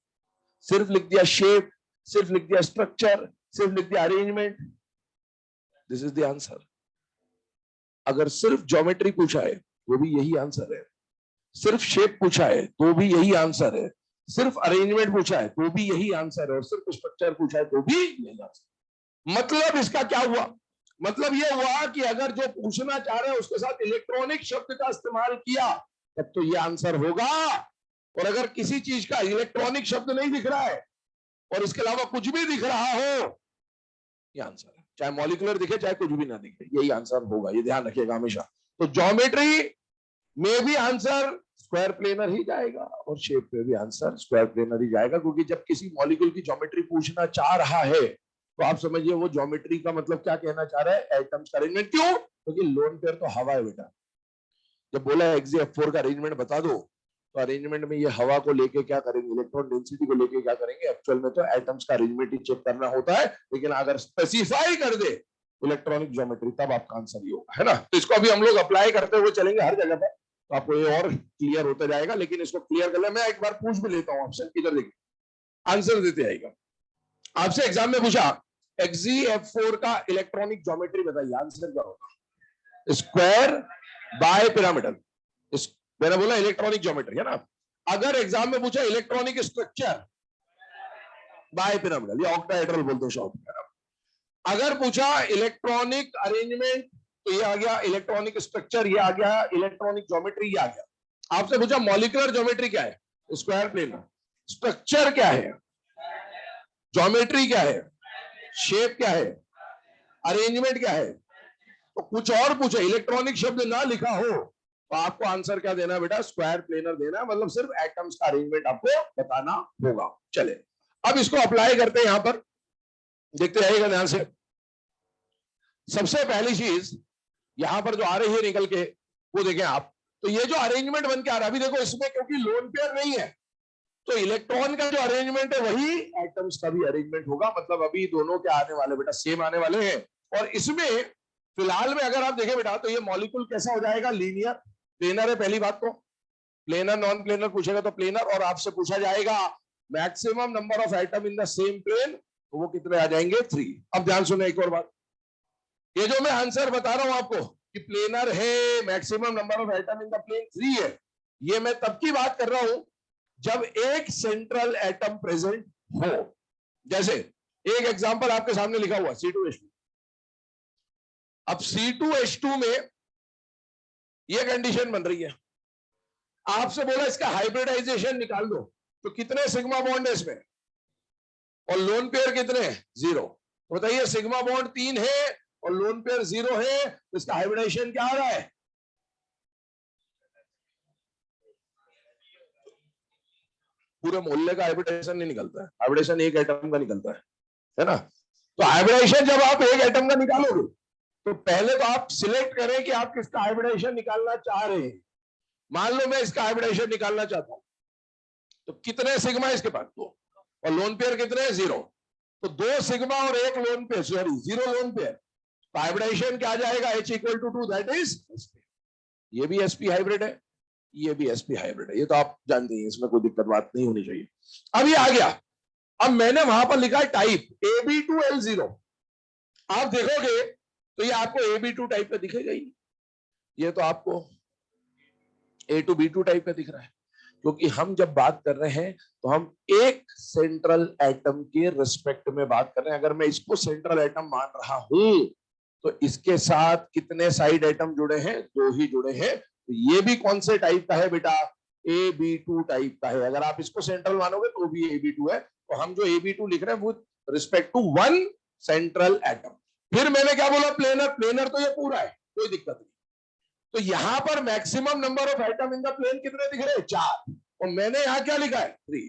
A: सिर्फ लिख दिया शेप, सिर्फ लिख दिया स्ट्रक्चर, सिर्फ लिख दिया arrangement, this is the answer. अगर सिर्फ ज्योमेट्री पूछा है वो भी यही आंसर है, सिर्फ शेप पूछा है तो भी यही आंसर है, सिर्फ अरेंजमेंट पूछा है तो भी यही आंसर है, और सिर्फ स्ट्रक्चर पूछा है तो भी यही आंसर। मतलब इसका क्या हुआ? मतलब ये हुआ कि अगर जो पूछना चाह रहे हैं उसके साथ इलेक्ट्रॉनिक शब्द का इस्तेमाल किया तब तो ये आंसर होगा, और अगर किसी चीज का इलेक्ट्रॉनिक शब्द नहीं दिख रहा है और इसके अलावा कुछ भी दिख रहा हो, ये आंसर है। चाहे मॉलिक्यूलर दिखे चाहे कुछ भी ना दिखे, यही आंसर होगा, ये ध्यान रखिएगा हमेशा। तो ज्योमेट्री में भी आंसर स्क्वायर प्लेनर ही जाएगा और शेप में भी आंसर स्क्वायर प्लेनर ही जाएगा, क्योंकि जब किसी मॉलिक्यूल की ज्योमेट्री पूछना चाह रहा है तो आप समझिए वो ज्योमेट्री का मतलब क्या कहना चाह रहा है, एटम्स का अरेंजमेंट। क्यों? क्योंकि लोन पेयर तो हवा है बेटा। जब बोला Hg(F4) का अरेंजमेंट बता दो, तो अरेंजमेंट में ये हवा को लेके क्या करेंगे, इलेक्ट्रॉन डेंसिटी को लेके क्या करेंगे, एक्चुअल में तो एटम्स का अरेंजमेंट ही चेक करना होता है, लेकिन अगर स्पेसिफाई कर दे इलेक्ट्रॉनिक ज्योमेट्री तब आपका आंसर ही होगा, है ना। तो इसको अभी हम लोग अप्लाई करते हुए चलेंगे हर जगह पर, तो आपको ये और क्लियर होता जाएगा। लेकिन इसको क्लियर कर ले, मैं एक बार पूछ भी लेता हूं आपसे, इधर देखिए आंसर देते आएगा। आपसे एग्जाम में पूछा Hg(F4) का इलेक्ट्रॉनिक ज्योमेट्री बताइए, आंसर क्या होगा? Square by pyramidal. मैंने बोला इलेक्ट्रॉनिक ज्योमेट्री है ना। अगर एग्जाम में पूछा इलेक्ट्रॉनिक स्ट्रक्चर बाय पिरामिडल, या ऑक्टाहेड्रल बोलते हैं शॉर्ट। अगर पूछा इलेक्ट्रॉनिक अरेंजमेंट तो ये आ गया इलेक्ट्रॉनिक स्ट्रक्चर, ये आ गया इलेक्ट्रॉनिक ज्योमेट्री, ये आ गया। आपसे पूछा मॉलिक्यूलर ज्योमेट्री क्या है, स्क्वायर प्लेनर। स्ट्रक्चर क्या है, ज्योमेट्री क्या है, शेप क्या है, अरेंजमेंट क्या है, तो कुछ और पूछे, इलेक्ट्रॉनिक शब्द ना लिखा हो तो आपको आंसर क्या देना बेटा, स्क्वायर प्लेनर देना, मतलब सिर्फ एटम्स का अरेंजमेंट आपको बताना होगा। चले अब इसको अप्लाई करते हैं यहां पर, देखते रहिएगा ध्यान से। सबसे पहली चीज यहां पर जो आ रही है निकल के, वो देखें आप। तो ये जो अरेंजमेंट बन के आ रहा है, अभी देखो इसमें क्योंकि लोन पेयर नहीं है तो इलेक्ट्रॉन का जो अरेंजमेंट है वही एटम्स का भी अरेंजमेंट होगा, मतलब अभी दोनों क्या आने वाले बेटा, सेम आने वाले हैं। और इसमें फिलहाल में अगर आप देखें बेटा तो ये मॉलिक्यूल कैसा हो जाएगा, लीनियर प्लेनर है। पहली बात तो प्लेनर नॉन प्लेनर पूछेगा तो प्लेनर, और आपसे पूछा जाएगा maximum number of atom in the same plane, तो वो कितने आ जाएंगे, 3। अब ध्यान सुने एक और बात, ये जो मैं आंसर बता रहा हूं आपको कि प्लेनर है, maximum number of atom in the plane 3 है, ये मैं तब की बात कर रहा हूं जब एक सेंट्रल एटम प्रेजेंट हो। जैसे एक एग्जांपल आपके सामने लिखा हुआ C2H2। अब C2H2 में यह कंडीशन बन रही है, आपसे बोला इसका हाइब्रिडाइजेशन निकाल दो, तो कितने सिग्मा बॉन्ड है इसमें, और लोन पेयर कितने हैं, 0। तो बताइए सिग्मा बॉन्ड 3 है और लोन पेयर 0 है, तो इसका हाइब्रिडाइजेशन क्या आ रहा है, पूरे मोहल्ले का हाइब्रिडाइजेशन नहीं निकलता है, हाइब्रिडाइजेशन एक एटम का निकलता है ना। तो हाइब्रिडाइजेशन जब आप एक एटम का निकालोगे तो पहले तो आप सिलेक्ट करें कि आप किसका हाइब्रिडाइजेशन निकालना चाह रहे हैं। मान लो मैं इसका हाइब्रिडाइजेशन निकालना चाहता हूं, तो कितने सिग्मा इसके पास, 2, और लोन पेयर कितने, 0। तो 2 सिग्मा और 1 lone pair, sorry 0 lone pair, तो हाइब्रिडाइजेशन क्या आ जाएगा, H=2, दैट इज sp। ये भी sp हाइब्रिड है, ये भी sp हाइब्रिड है, ये तो आप जानते हैं, इसमें कोई दिक्कत बात नहीं होनी चाहिए। अब ये आ गया, अब मैंने वहां पर लिखा है टाइप Ab2L0। आप देखोगे तो ये आपको Ab2 टाइप का दिखेगा ही, ये तो आपको A2B2 टाइप का दिख रहा है, क्योंकि हम जब बात कर रहे हैं तो हम एक सेंट्रल एटम के रिस्पेक्ट में बात कर रहे हैं। अगर मैं इसको सेंट्रल एटम मान रहा हूं तो इसके साथ कितने साइड एटम जुड़े हैं, 2 ही जुड़े हैं। तो ये भी कौन से टाइप का है बेटा, Ab2 टाइप का है। अगर आप इसको सेंट्रल मानोगे तो भी Ab2 है। तो हम जो Ab2 लिख रहे हैं वो रिस्पेक्ट टू 1 सेंट्रल एटम। फिर मैंने क्या बोला, प्लेनर, प्लेनर तो ये पूरा है, कोई दिक्कत नहीं। तो यहां पर maximum number of atom in the plane कितने दिख रहे हैं, 4, और मैंने यहां क्या लिखा है, 3।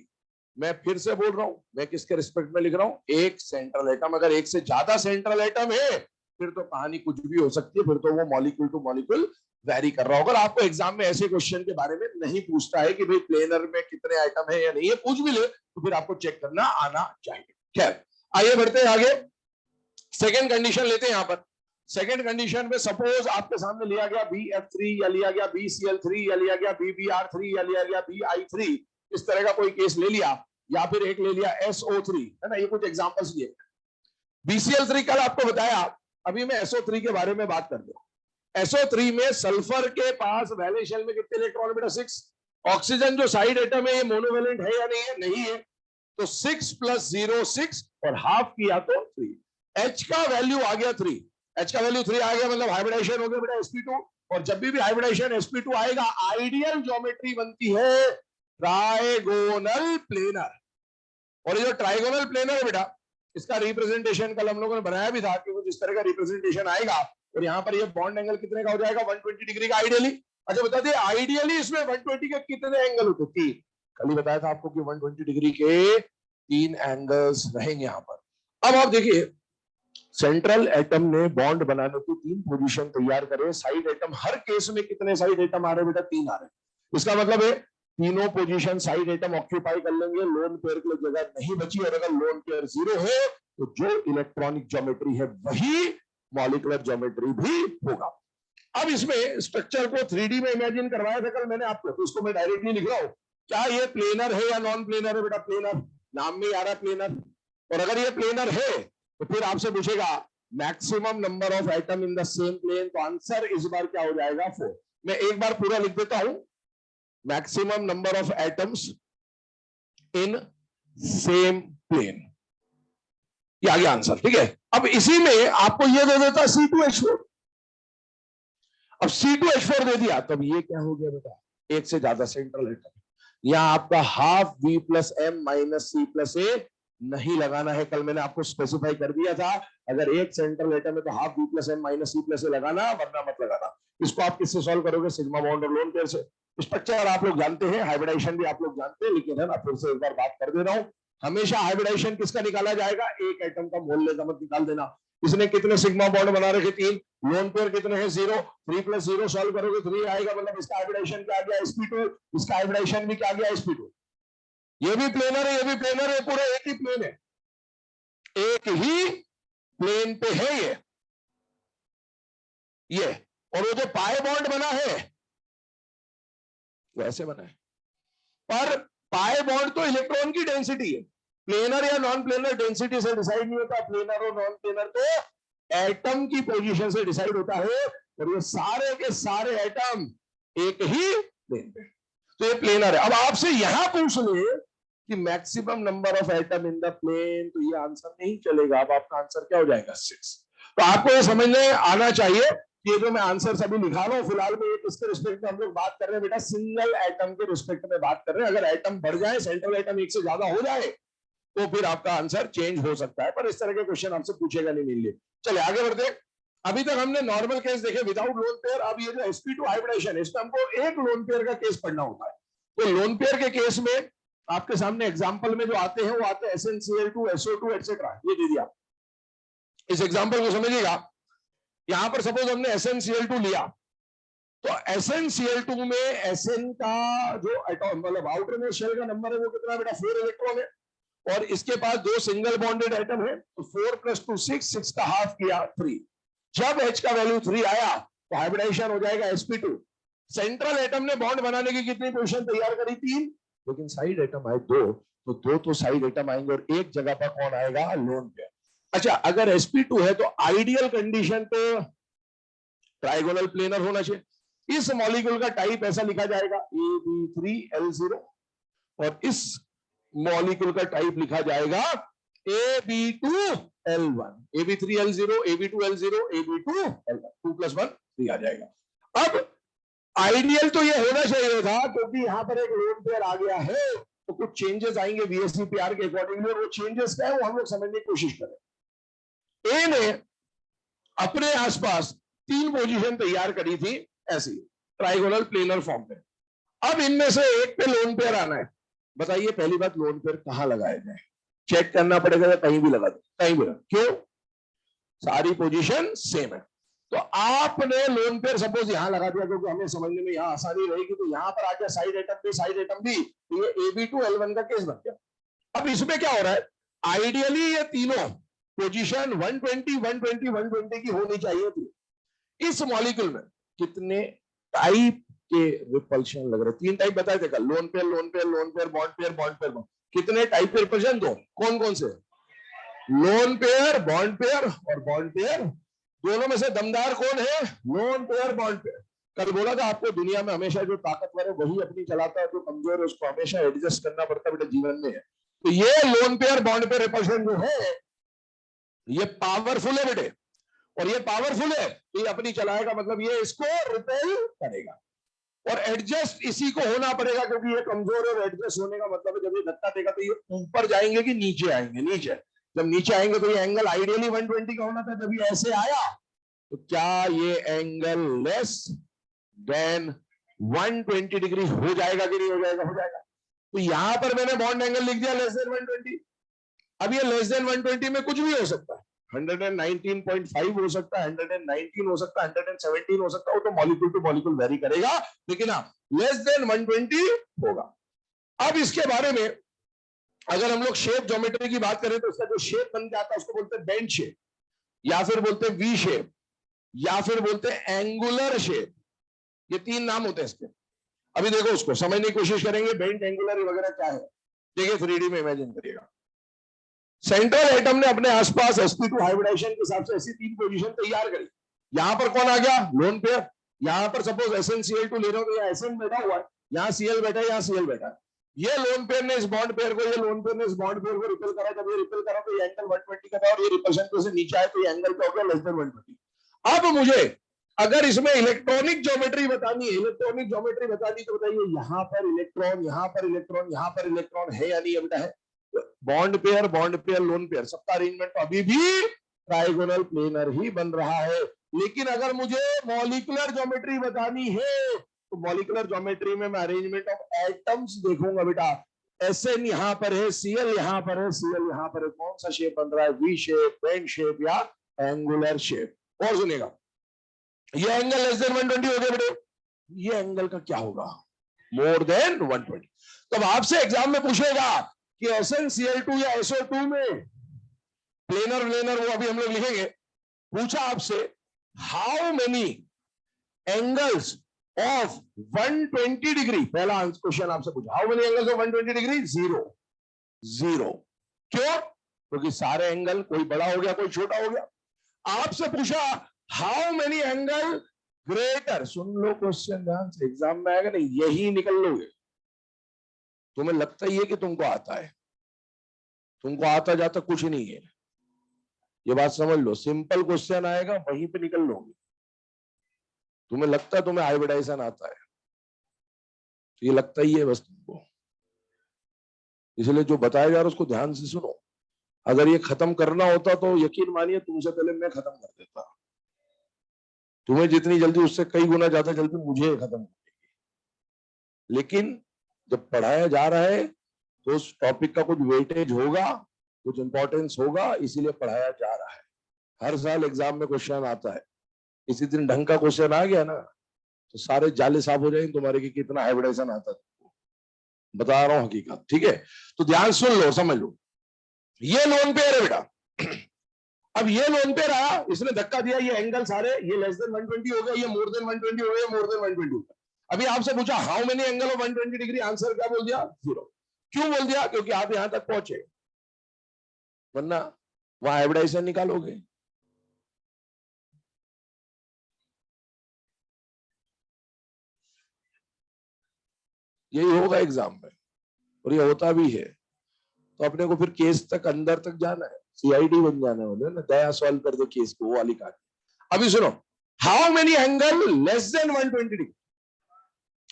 A: मैं फिर से बोल रहा हूं, मैं किसके रिस्पेक्ट में लिख रहा हूं, एक सेंट्रल एटम। अगर एक से ज्यादा सेंट्रल एटम है फिर तो कहानी कुछ भी हो सकती है, फिर तो वो मॉलिक्यूल टू मॉलिक्यूल वेरी कर रहा होगा। आपको एग्जाम में ऐसे क्वेश्चन के बारे में नहीं पूछता है कि भाई प्लेनर में कितने आइटम है या नहीं, ये पूछ भी ले तो फिर आपको चेक करना आना चाहिए। खैर आइए बढ़ते हैं आगे, सेकेंड कंडीशन लेते हैं। यहां पर सेकेंड कंडीशन में सपोज आपके सामने लिया गया BF3 या लिया गया BCl3 या लिया गया BBr3 या लिया गया BI3, इस तरह का कोई केस ले लिया, या फिर एक ले लिया SO3, है ना, ये कुछ एग्जांपल्स दिए। BCl3 कल आपको बताया, अभी मैं SO3 के बारे में बात कर दूं। SO3 में सल्फर के पास वैलेंस शेल में कितने इलेक्ट्रॉन बेटा 6। ऑक्सीजन जो साइड एटम है ये मोनोवेलेंट है या नहीं है, नहीं है, तो 6 + 0 6 और हाफ किया तो 3। H का वैल्यू आ गया 3, H का वैल्यू 3 आ गया, मतलब हाइब्रिडाइजेशन हो गया बेटा sp2। और जब भी हाइब्रिडाइजेशन sp2 आएगा, आइडियल ज्योमेट्री बनती है ट्राइगोनल प्लेनर। और ये जो ट्राइगोनल प्लेनर है बेटा, इसका रिप्रेजेंटेशन कल हम लोगों ने बनाया भी था कि कुछ इस तरह का रिप्रेजेंटेशन आएगा, और यहाँ पर ये बॉन्ड एंगल कितने का हो जाएगा, 120 डिग्री का आइडियली। अच्छा बता दिए आइडियली इसमें 120 के कितने एंगल होते, 3। कल ही बताया था आपको कि 120 डिग्री के 3 एंगल्स रहेंगे यहाँ पर। अब आप देखिए, सेंट्रल एटम ने बॉन्ड बनाने की 3 पोजीशन तैयार करे, साइड एटम हर केस में कितने साइड एटम आ रहे बेटा, 3 आ रहे। इसका मतलब है तीनों पोजीशन साइड एटम ऑक्यूपाई कर लेंगे, लोन पेयर के लिए जगह नहीं बची, और अगर लोन पेयर 0 है तो जो इलेक्ट्रॉनिक ज्योमेट्री है वही मॉलिक्यूलर ज्योमेट्री भी होगा। अब इसमें स्ट्रक्चर को 3D में इमेजिन करवाया था कल मैंने आपको, तो इसको मैं डायरेक्टली लिख रहा हूं, क्या ये प्लेनर है या नॉन प्लेनर है बेटा, प्लेनर, नाम में आ रहा है प्लेनर। और अगर ये प्लेनर है तो फिर आपसे पूछेगा maximum number of atom in the same plane, तो आंसर इस बार क्या हो जाएगा 4। मैं एक बार पूरा लिख देता हूं, maximum number of atoms in same plane, ये आ गया आंसर, ठीक है। अब इसी में आपको ये दे देता C2H4, अब C2H4 दे दिया, तब ये क्या हो गया बेटा, एक से ज्यादा सेंट्रल एटम। यहां आपका half V + M - C + A नहीं लगाना है, कल मैंने आपको स्पेसिफाई कर दिया था, अगर एक सेंट्रल एटम है तो half V + M - C + A लगाना, वरना मत लगाना। इसको आप किससे सॉल्व करोगे, सिग्मा बॉन्ड और लोन पेयर से। स्ट्रक्चर आप लोग जानते हैं, हाइब्रिडाइजेशन भी आप लोग जानते हैं, लेकिन है ना, फिर से एक बार बात कर दे रहा हूं, हमेशा हाइब्रिडाइजेशन किसका निकाला जाएगा, एक एटम का मोल का मत निकाल देना। इसने कितने सिग्मा बॉन्ड बना रखे, 3, लोन पेयर कितने हैं 0, 3 + 0 सॉल्व करोगे 3 आएगा, मतलब इसका हाइब्रिडाइजेशन क्या आ गया sp2, इसका हाइब्रिडाइजेशन भी क्या आ गया sp2। ये भी प्लेनर है, ये भी प्लेनर है, पूरा एक ही प्लेन है, एक ही प्लेन पे है ये। और वो जो पाई बॉन्ड बना है वैसे बना है, पर पाई बॉन्ड तो इलेक्ट्रॉन की डेंसिटी है, प्लेनर या नॉन प्लेनर डेंसिटी से डिसाइड नहीं होता, प्लेनर और नॉन प्लेनर तो एटम की पोजीशन से डिसाइड होता है, और ये सारे के सारे एटम एक ही प्लेन पे, तो ये प्लेनर है। अब आपसे यहां पूछ ले कि maximum number of atom in the plane, तो ये आंसर नहीं चलेगा, अब आपका आंसर क्या हो जाएगा 6। तो आपको ये समझने आना चाहिए कि ये जो मैं आंसर सभी लिखा रहा हूं, फिलहाल में किसके रिस्पेक्ट में हम लोग बात कर रहे हैं बेटा, सिंगल एटम के रिस्पेक्ट में बात कर रहे हैं। अगर एटम बढ़ जाए, सेंट्रल एटम एक से ज्यादा हो जाए, तो फिर आपका आंसर चेंज हो सकता है, पर इस तरह के क्वेश्चन आपसे पूछेगा नहीं मेनली। चले आगे बढ़ते। अभी तक हमने नॉर्मल केस देखे विदाउट लोन पेयर, अब ये जो sp2 हाइब्रिडेशन है, इसमें हमको एक लोन पेयर का केस पढ़ना होता है। तो लोन पेयर के केस में आपके सामने एग्जांपल में जो आते हैं वो आते हैं SnCl2, SO2 एटसेट्रा, ये दे दिया। इस एग्जांपल को समझिएगा, यहां पर सपोज हमने SnCl2 लिया, तो SnCl2 में Sn का जो एटॉम मतलब आउटर में शेल का नंबर है वो कितना बेटा 4 इलेक्ट्रॉन है, और इसके पास 2 सिंगल बॉन्डेड एटम है, तो 4 + 2 6, 6 का हाफ किया 3। जब H का वैल्यू 3 आया तो हाइब्रिडाइजेशन हो जाएगा sp2। सेंट्रल एटम ने बॉन्ड बनाने की कितनी पोजीशन तैयार करी, 3, लेकिन साइड एटम आए 2, तो 2 तो साइड एटम आएंगे और एक जगह पर कौन आएगा, लोन पेयर। अच्छा, अगर sp2 है तो आइडियल कंडीशन पे ट्राइगोनल प्लेनर होना चाहिए। इस मॉलिक्यूल का टाइप ऐसा लिखा जाएगा AB3L0, और इस मॉलिक्यूल का टाइप लिखा जाएगा AB2L1, AB3L0, AB2L0, AB2L1, 2 + 1 3 आ जाएगा। अब आइडियल तो ये होना चाहिए था, क्योंकि यहां पर एक लोन पेयर आ गया है, तो कुछ चेंजेस आएंगे VSEPR के अकॉर्डिंगली, और वो चेंजेस क्या है वो हम लोग समझने की कोशिश करें। ए ने अपने आसपास 3 पोजीशन तैयार करी थी ऐसी ट्राइगोनल प्लेनर फॉर्म में। अब इनमें से एक पे लोन पेयर आना है, बताइए पहली बात लोन पेयर कहां लगाया जाए, चेक करना पड़ेगा, कहीं भी लगा दो, कहीं भी, क्यों, सारी पोजीशन सेम है। तो आपने लोन पेयर सपोज यहां लगा दिया, क्योंकि हमें समझने में यहां आसानी रहेगी, तो यहां पर आ गया साइड एटम भी, साइड एटम भी, तो ये AB2L1 का केस बन गया। अब इसमें क्या हो रहा है, आइडियली ये तीनों पोजीशन 120 120 120 की होनी चाहिए थी। इस मॉलिक्यूल में कितने टाइप के रिपल्शन लग रहे। तीन टाइप बताए थे कल, lone pair, lone pair, lone pair, bond pair, bond pair, bond. कितने टाइप के रिपल्शन? दो। कौन कौन से? लोन पेयर, बॉन्ड पेयर और बॉन्ड पेयर। दोनों में से दमदार कौन है? Lone pair, bond pair. कल बोला था आपको, दुनिया में हमेशा जो ताकतवर है वही अपनी चलाता है, जो कमजोर है उसको हमेशा एडजस्ट करना पड़ता है बेटा, जीवन में है। तो ये lone pair, bond pair repulsion जो है ये पावरफुल है बेटे, और ये पावरफुल है तो ये अपनी चलाएगा, मतलब ये इसको रिपेल करेगा। और एडजस्ट इसी को होना पड़ेगा क्योंकि ये कमजोर है, और एडजस्ट होने का मतलब है जब ये धक्का देगा तो ये ऊपर जाएंगे कि नीचे आएंगे? नीचे। जब नीचे आएंगे तो ये एंगल आइडियली 120 का होना था, जब ये ऐसे आया तो क्या ये एंगल लेस देन 120 डिग्री हो जाएगा कि नहीं हो जाएगा? हो जाएगा। तो यहां पर मैंने बॉन्ड एंगल लिख दिया लेस देन 120। अब ये लेस देन 120 में कुछ भी हो सकता है, 119.5 हो सकता है, 119 हो सकता है, 117 हो सकता है, वो तो मॉलिक्यूल टू मॉलिक्यूल वेरी करेगा, लेकिन हाँ लेस देन 120 होगा। अब इसके बारे में अगर हम लोग शेप ज्योमेट्री की बात करें तो इसका जो शेप बन जाता है उसको बोलते हैं बेंड शेप, या फिर बोलते हैं वी शेप, या फिर बोलते हैं एंगुलर शेप। ये तीन नाम होते हैं इसके। अभी देखो उसको समझने की कोशिश करेंगे, बेंड, एंगुलर वगैरह क्या है। देखिए 3D में इमेजिन करिएगा, सेंट्रल एटम ने अपने आसपास sp2 हाइब्रिडाइजेशन के हिसाब से ऐसी तीन पोजीशन तैयार करी। यहां पर कौन आ गया? Lone pair. यहां पर सपोज SnCl2 ले रहा हूं तो यहाँ Sn बैठा हुआ है, यहाँ Cl बैठा है, यहाँ Cl बैठा है। ये लोन पेयर ने इस बॉन्ड पेयर को, ये लोन पेयर ने इस बॉन्ड पेयर को रिपेल करा। जब ये रिपेल करा तो ये एंगल 120 का था, और ये रिपल्शन पे से नीचे आए तो ये एंगल क्या हो गया? Less than 120। अब मुझे अगर इसमें इलेक्ट्रॉनिक ज्योमेट्री बतानी है, इलेक्ट्रॉनिक ज्योमेट्री बतानी तो बताइए, यहाँ पर इलेक्ट्रॉन, यहाँ पर इलेक्ट्रॉन, यहाँ पर इलेक्ट्रॉन है या नहीं है बेटा? है। बॉन्ड पेयर, लोन पेयर, सबका अरेंजमेंट तो अभी भी ट्राइगोनल प्लेनर ही बन रहा है। लेकिन अगर मुझे मॉलिक्यूलर ज्योमेट्री बतानी है तो मॉलिक्यूलर ज्योमेट्री में मैं अरेंजमेंट ऑफ एटम्स देखूंगा बेटा। Sn यहाँ पर है, Cl यहाँ पर है, Cl यहाँ पर है, कौन सा शेप बन रहा है? वी शेप, बेंड शेप या एंगुलर शेप। और सुनेगा, ये एंगल लेस देन 120 हो गया बेटे, ये एंगल का क्या होगा? More than 120। तो आपसे एग्जाम में पूछेगा कि SnCl2 या SO2 में प्लेनर व्लेनर, वो अभी हम लोग लिखेंगे। पूछा आपसे how many angles of 120 degree, पहला क्वेश्चन आपसे पूछा how many angles of 120 degree? Zero. Zero. क्यों? क्योंकि सारे एंगल, कोई बड़ा हो गया कोई छोटा हो गया। आपसे पूछा how many angle greater, soon low question ध्यान से, एग्जाम में आएगा नहीं, यही निकल लोगे। तुम्हें लगता ही है कि तुमको आता है, तुमको आता जाता कुछ नहीं है, ये बात समझ लो। सिंपल क्वेश्चन आएगा वहीं पे निकल लोगे। तुम्हें लगता है तुम्हें हाइब्रिडाइजेशन आता है, तो ये लगता ही है बस तुमको। इसलिए जो बताया जा रहा है उसको ध्यान से सुनो। अगर ये खत्म करना होता तो यकीन मानिए तुमसे पहले मैं खत्म कर देता। तुम्हें जितनी जल्दी, उससे कई गुना ज्यादा जल्दी मुझे खत्म कर देगी। लेकिन जब पढ़ाया जा रहा है तो उस टॉपिक का कुछ वेटेज होगा, कुछ इंपॉर्टेंस होगा, इसीलिए पढ़ाया जा रहा है। हर साल एग्जाम में क्वेश्चन आता है, इसी दिन ढंग का क्वेश्चन आ गया ना तो सारे जाले साफ हो जाएंगे तुम्हारे कि कितना हाइब्रिडाइजेशन आता है। बता रहा हूं हकीकत, ठीक है? तो ध्यान सुन लो, समझ लो। ये लोन पेयर है बेटा। अब ये लोन पेयर आया, इसने धक्का दिया, ये एंगल सारे, ये लेस देन 120 हो गया, ये मोर देन 120 हो गया, मोर देन 120 हो गया। अभी आपसे पूछा how many angle of 120 degree, answer क्या बोल दिया? जीरो। क्यों बोल दिया? क्योंकि आप यहां तक पहुंचे, वरना वहां हाइब्रिडाइजेशन निकालोगे। यही होगा एग्जाम में, और ये होता भी है। तो अपने को फिर केस तक, अंदर तक जाना है, CID बन जाना है ना, दया सॉल्व कर दो केस को, वो वाली कहानी। अभी सुनो, how many angle less than 120 degree,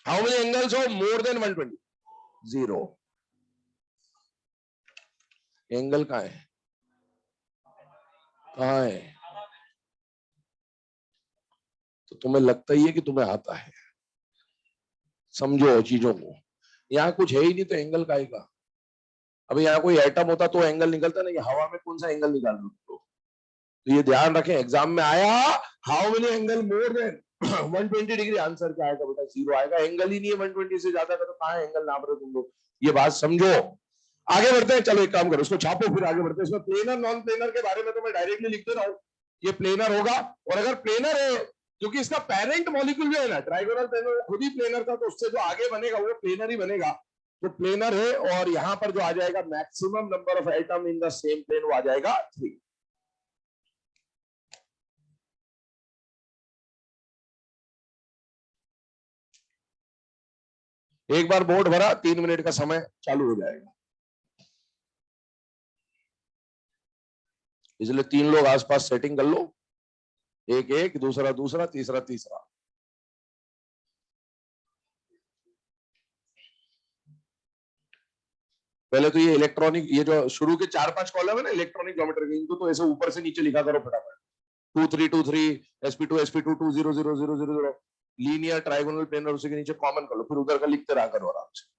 A: how many angles of more than 120? Zero. Angle कहां है? कहां है? तो तुम्हें लगता ही है कि तुम्हें आता है। समझो चीजों को, यहाँ कुछ है ही नहीं तो एंगल का आएगा। अभी यहाँ कोई एटम होता तो एंगल निकलता नहीं, हवा में कौन सा एंगल निकाल लो? तो ये ध्यान रखें, एग्जाम में आया how many angle more than 120 degree, answer क्या आएगा बेटा? जीरो आएगा। एंगल ही नहीं है 120 से ज्यादा का, तो कहां एंगल नाप रहे तुम लोग? ये बात समझो। आगे बढ़ते हैं, चलो एक काम करो, इसको छापो, फिर आगे बढ़ते हैं। इसमें प्लेनर नॉन प्लेनर के बारे में तो मैं डायरेक्टली लिख दे रहा हूं, ये प्लेनर होगा, और अगर प्लेनर है क्योंकि इसका पेरेंट मॉलिक्यूल जो है ना ट्राइगोनल प्लेनर खुद ही प्लेनर था, तो उससे जो आगे बनेगा वो प्लेनर ही बनेगा, तो प्लेनर है। और यहां पर जो आ जाएगा maximum number of atom in the same plane, वो आ जाएगा 3। एक बार बोर्ड भरा 3 मिनट का समय चालू हो जाएगा। इसलिए 3 लोग आसपास सेटिंग कर लो, एक एक, दूसरा दूसरा, तीसरा तीसरा। पहले तो ये इलेक्ट्रॉनिक, ये जो शुरू के 4-5 कॉलम है ना इलेक्ट्रॉनिक ज्योमेट्री के, इनको तो ऐसे ऊपर से नीचे लिखा करो फटाफट। 2323 sp2 200000, लीनियर ट्राइगोनल प्लेनर, उसी के नीचे कॉमन कर लो, फिर उधर का लिखते रहा करो आराम से।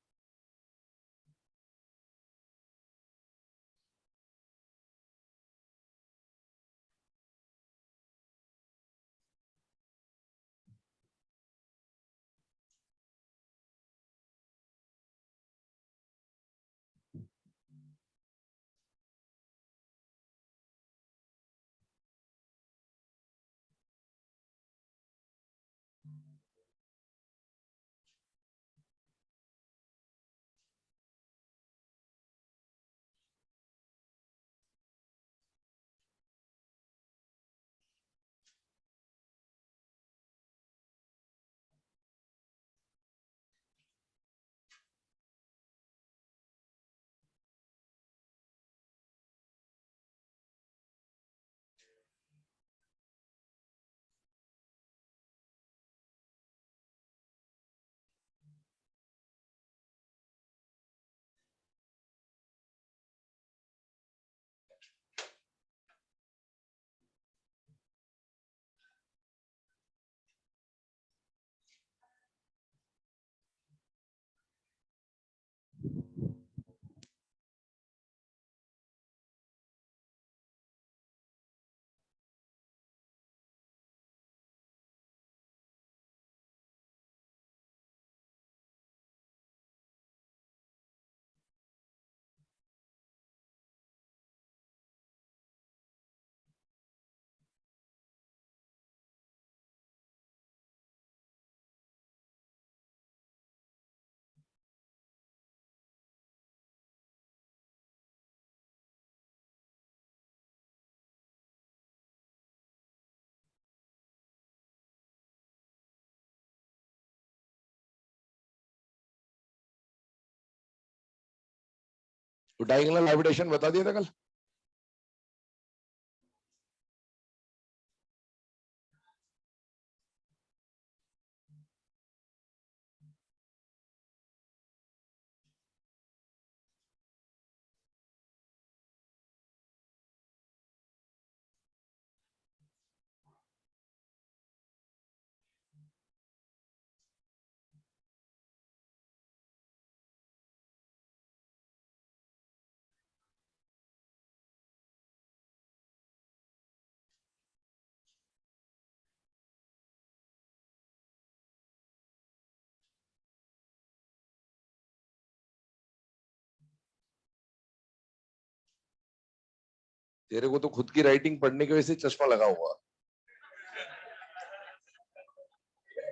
A: तो डायगोनल हाइब्रिडेशन बता दिया था कल। तेरे को तो खुद की राइटिंग पढ़ने की वजह से चश्मा लगा हुआ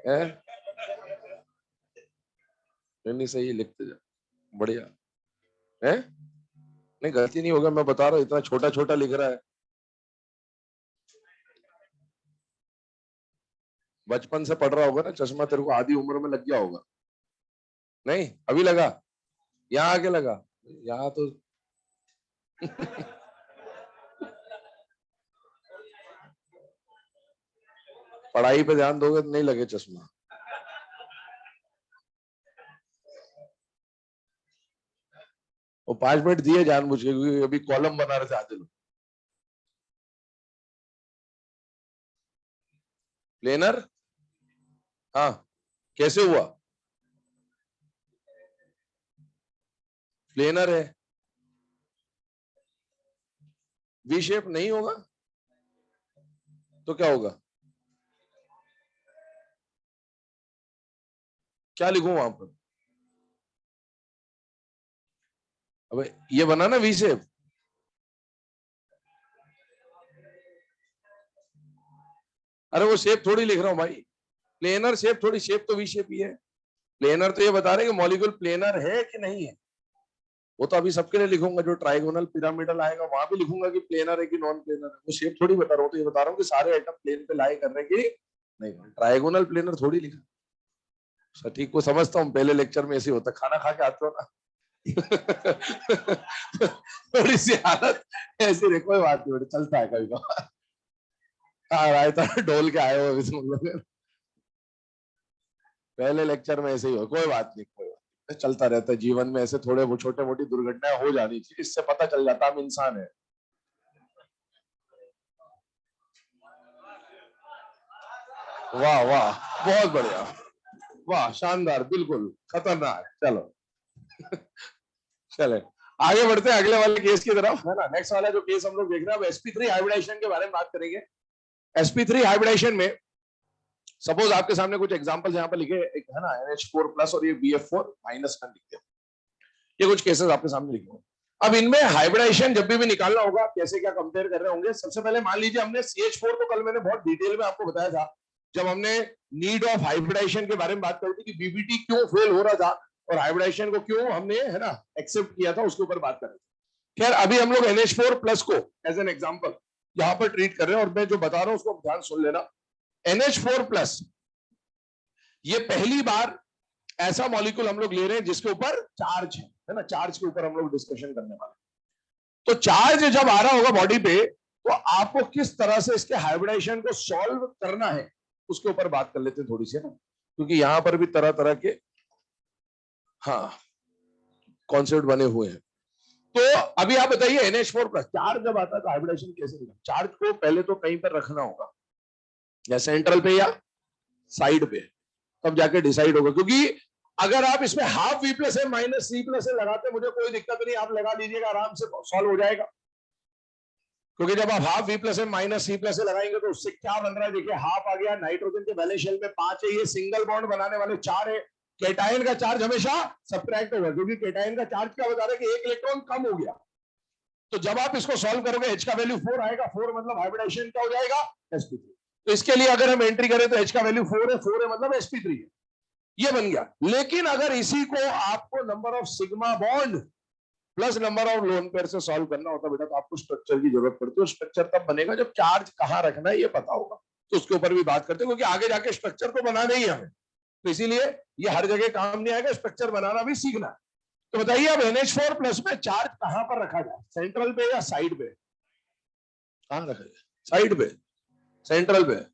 A: है। नहीं सही लिखते जा, बढ़िया है। नहीं गलती नहीं होगा, मैं बता रहा हूँ, इतना छोटा छोटा लिख रहा है। बचपन से पढ़ रहा होगा ना, चश्मा तेरे को आधी उम्र में लग गया होगा। नहीं अभी लगा, यहाँ आके लगा, यहाँ तो पढ़ाई पे ध्यान दोगे तो नहीं लगे चश्मा। वो 5 मिनट दिए जानबूझ के, क्योंकि अभी कॉलम बना रहे थे आदिल। प्लेनर, हाँ कैसे हुआ? प्लेनर है, वी शेप नहीं होगा तो क्या होगा? क्या लिखूं वहां पर? अबे ये बना ना वी शेप, अरे वो शेप थोड़ी लिख रहा हूँ भाई, प्लेनर शेप थोड़ी, शेप तो वी शेप ही है। प्लेनर तो ये बता रहे हैं कि मॉलिक्यूल प्लेनर है कि नहीं है। वो तो अभी सबके लिए लिखूंगा, जो ट्राइगोनल पिरामिडल आएगा वहां भी लिखूंगा कि प्लेनर है कि नॉन प्लेनर है। वो शेप थोड़ी बता रहा हूँ, तो ये बता रहा हूँ कि सारे आइटम प्लेन पे लाई कर रहे हैं कि नहीं। ट्राइगोनल प्लेनर थोड़ी लिखा। सटीक को समझता हूँ, पहले लेक्चर में ऐसे होता, खाना खा के आते हो ना थोड़ी सी हालत ऐसी रहे, कोई बात नहीं, चलता है कभी कभार। रायता ढोल के आए हो अभी तुम लोग, पहले लेक्चर में ऐसे ही हो, कोई बात नहीं, कोई बात नहीं, चलता रहता है जीवन में, ऐसे थोड़े वो छोटे मोटी दुर्घटनाएं हो जानी चाहिए, इससे पता चल जाता हम इंसान है। वाह वाह, बहुत बढ़िया, वाह शानदार, बिल्कुल खतरनाक। चलो चले आगे बढ़ते हैं अगले वाले केस की तरफ, है ना। नेक्स्ट वाला जो केस हम लोग देख रहे हैं, अब sp3 हाइब्रिडाइजेशन के बारे में बात करेंगे। sp3 हाइब्रिडाइजेशन में सपोज आपके सामने कुछ एग्जांपल्स यहाँ पर लिखे, एक है ना NH4 प्लस और ये BF4 माइनस का लिखे, ये कुछ केसेस आपके सामने लिखे हुए। अब इनमें हाइब्रिडाइजेशन जब भी निकालना होगा, कैसे क्या कंपेयर कर रहे होंगे। सबसे पहले मान लीजिए हमने CH4 तो कल मैंने बहुत डिटेल में आपको बताया था, जब हमने नीड ऑफ हाइब्रिडाइजेशन के बारे में बात करी थी कि BBT क्यों फेल हो रहा था और हाइब्रिडाइजेशन को क्यों हमने, है ना, एक्सेप्ट किया था, उसके ऊपर बात कर रहे थे। खैर अभी हम लोग NH4 प्लस को एज एन एग्जाम्पल यहाँ पर ट्रीट कर रहे हैं, और मैं जो बता रहा हूँ उसको ध्यान सुन लेना। NH4 प्लस ये पहली बार ऐसा मॉलिक्यूल हम लोग ले रहे हैं जिसके ऊपर चार्ज है ना, चार्ज के ऊपर हम लोग डिस्कशन करने वाले। तो चार्ज जब आ रहा होगा बॉडी पे, तो आपको किस तरह से इसके हाइब्रिडाइजेशन को सॉल्व करना है उसके ऊपर बात कर लेते हैं थोड़ी सी ना, क्योंकि यहां पर भी तरह तरह के हाँ कॉन्सेप्ट बने हुए हैं। तो अभी आप बताइए NH4 प्लस चार्ज जब आता है तो हाइब्रिडाइजेशन कैसे होगा। चार्ज को पहले तो कहीं पर रखना होगा, या सेंट्रल पे या साइड पे, तब जाके डिसाइड होगा। क्योंकि अगर आप इसमें हाफ V प्लस है माइनस C प्लस है लगाते, मुझे कोई दिक्कत नहीं, आप लगा लीजिएगा, आराम से सॉल्व हो जाएगा। क्योंकि जब आप हाफ V प्लस है माइनस C प्लस है लगाएंगे तो उससे क्या बन रहा है, देखिए हाफ आ गया, नाइट्रोजन के वैलेंस शेल में 5 है, ये सिंगल बॉन्ड बनाने वाले 4 है। केटायन का चार्ज हमेशा सब्ट्रैक्ट होगा, क्योंकि केटायन का चार्ज क्या बता रहा है कि एक इलेक्ट्रॉन कम हो गया। तो जब आप इसको सॉल्व करोगे H का वैल्यू 4 आएगा, 4 मतलब हाइब्रिडाइजेशन क्या हो जाएगा, sp3। तो इसके लिए अगर हम एंट्री करें तो H का वैल्यू 4 है, 4 है मतलब sp3 है, ये बन गया। लेकिन अगर इसी को आपको number of sigma bond plus number of lone pair से सॉल्व करना होता बेटा, तो आपको स्ट्रक्चर की जरूरत पड़ती है। स्ट्रक्चर तब बनेगा जब चार्ज कहां रखना है ये पता होगा, तो उसके ऊपर भी बात करते हैं, क्योंकि आगे जाके स्ट्रक्चर तो बनाना ही है हमें, तो इसीलिए ये हर जगह काम नहीं आएगा, स्ट्रक्चर बनाना भी सीखना है। तो बताइए अब NH4 प्लस में चार्ज कहां पर रखा जाए, सेंट्रल पे या साइड पे, कहां रखा जाए, साइड पे, सेंट्रल पे।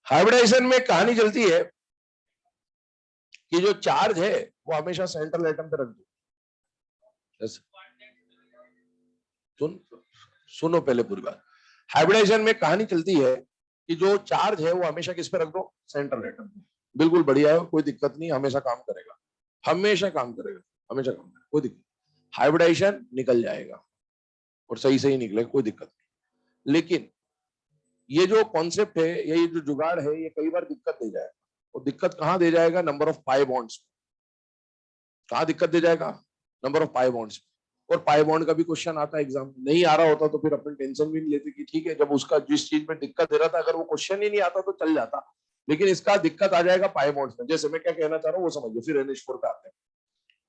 A: हाइब्रिडाइजेशन में कहानी चलती है कि जो चार्ज है वो हमेशा सेंट्रल एटम पे रख दो। सुनो पहले पूरी बात। हाइब्रिडाइजेशन में कहानी चलती है कि जो चार्ज है वो हमेशा किस पे रख दो, सेंट्रल एटम पे। बिल्कुल बढ़िया है, कोई दिक्कत नहीं, हमेशा काम करेगा, हमेशा काम करेगा, हमेशा काम करेगा, कोई दिक्कत। हाइब्रिडाइजेशन निकल जाएगा और सही सही निकलेगा, कोई दिक्कत नहीं। लेकिन ये जो कॉन्सेप्ट है, ये जो जुगाड़ है, ये कई बार दिक्कत दे जाएगा। और दिक्कत कहां दे जाएगा, नंबर ऑफ पाई बॉन्ड्स। कहां दिक्कत दे जाएगा, नंबर ऑफ पाई बॉन्ड्स। और पाई बॉन्ड का भी क्वेश्चन आता है एग्जाम, नहीं आ रहा होता तो फिर अपन टेंशन भी नहीं लेते कि ठीक है, जब उसका जिस चीज में दिक्कत दे रहा था अगर वो क्वेश्चन ही नहीं आता तो चल जाता। लेकिन इसका दिक्कत आ जाएगा पाई बॉन्ड्स में। जैसे मैं क्या कहना चाह रहा हूँ वो समझिए, फिर NH4 पे आते हैं।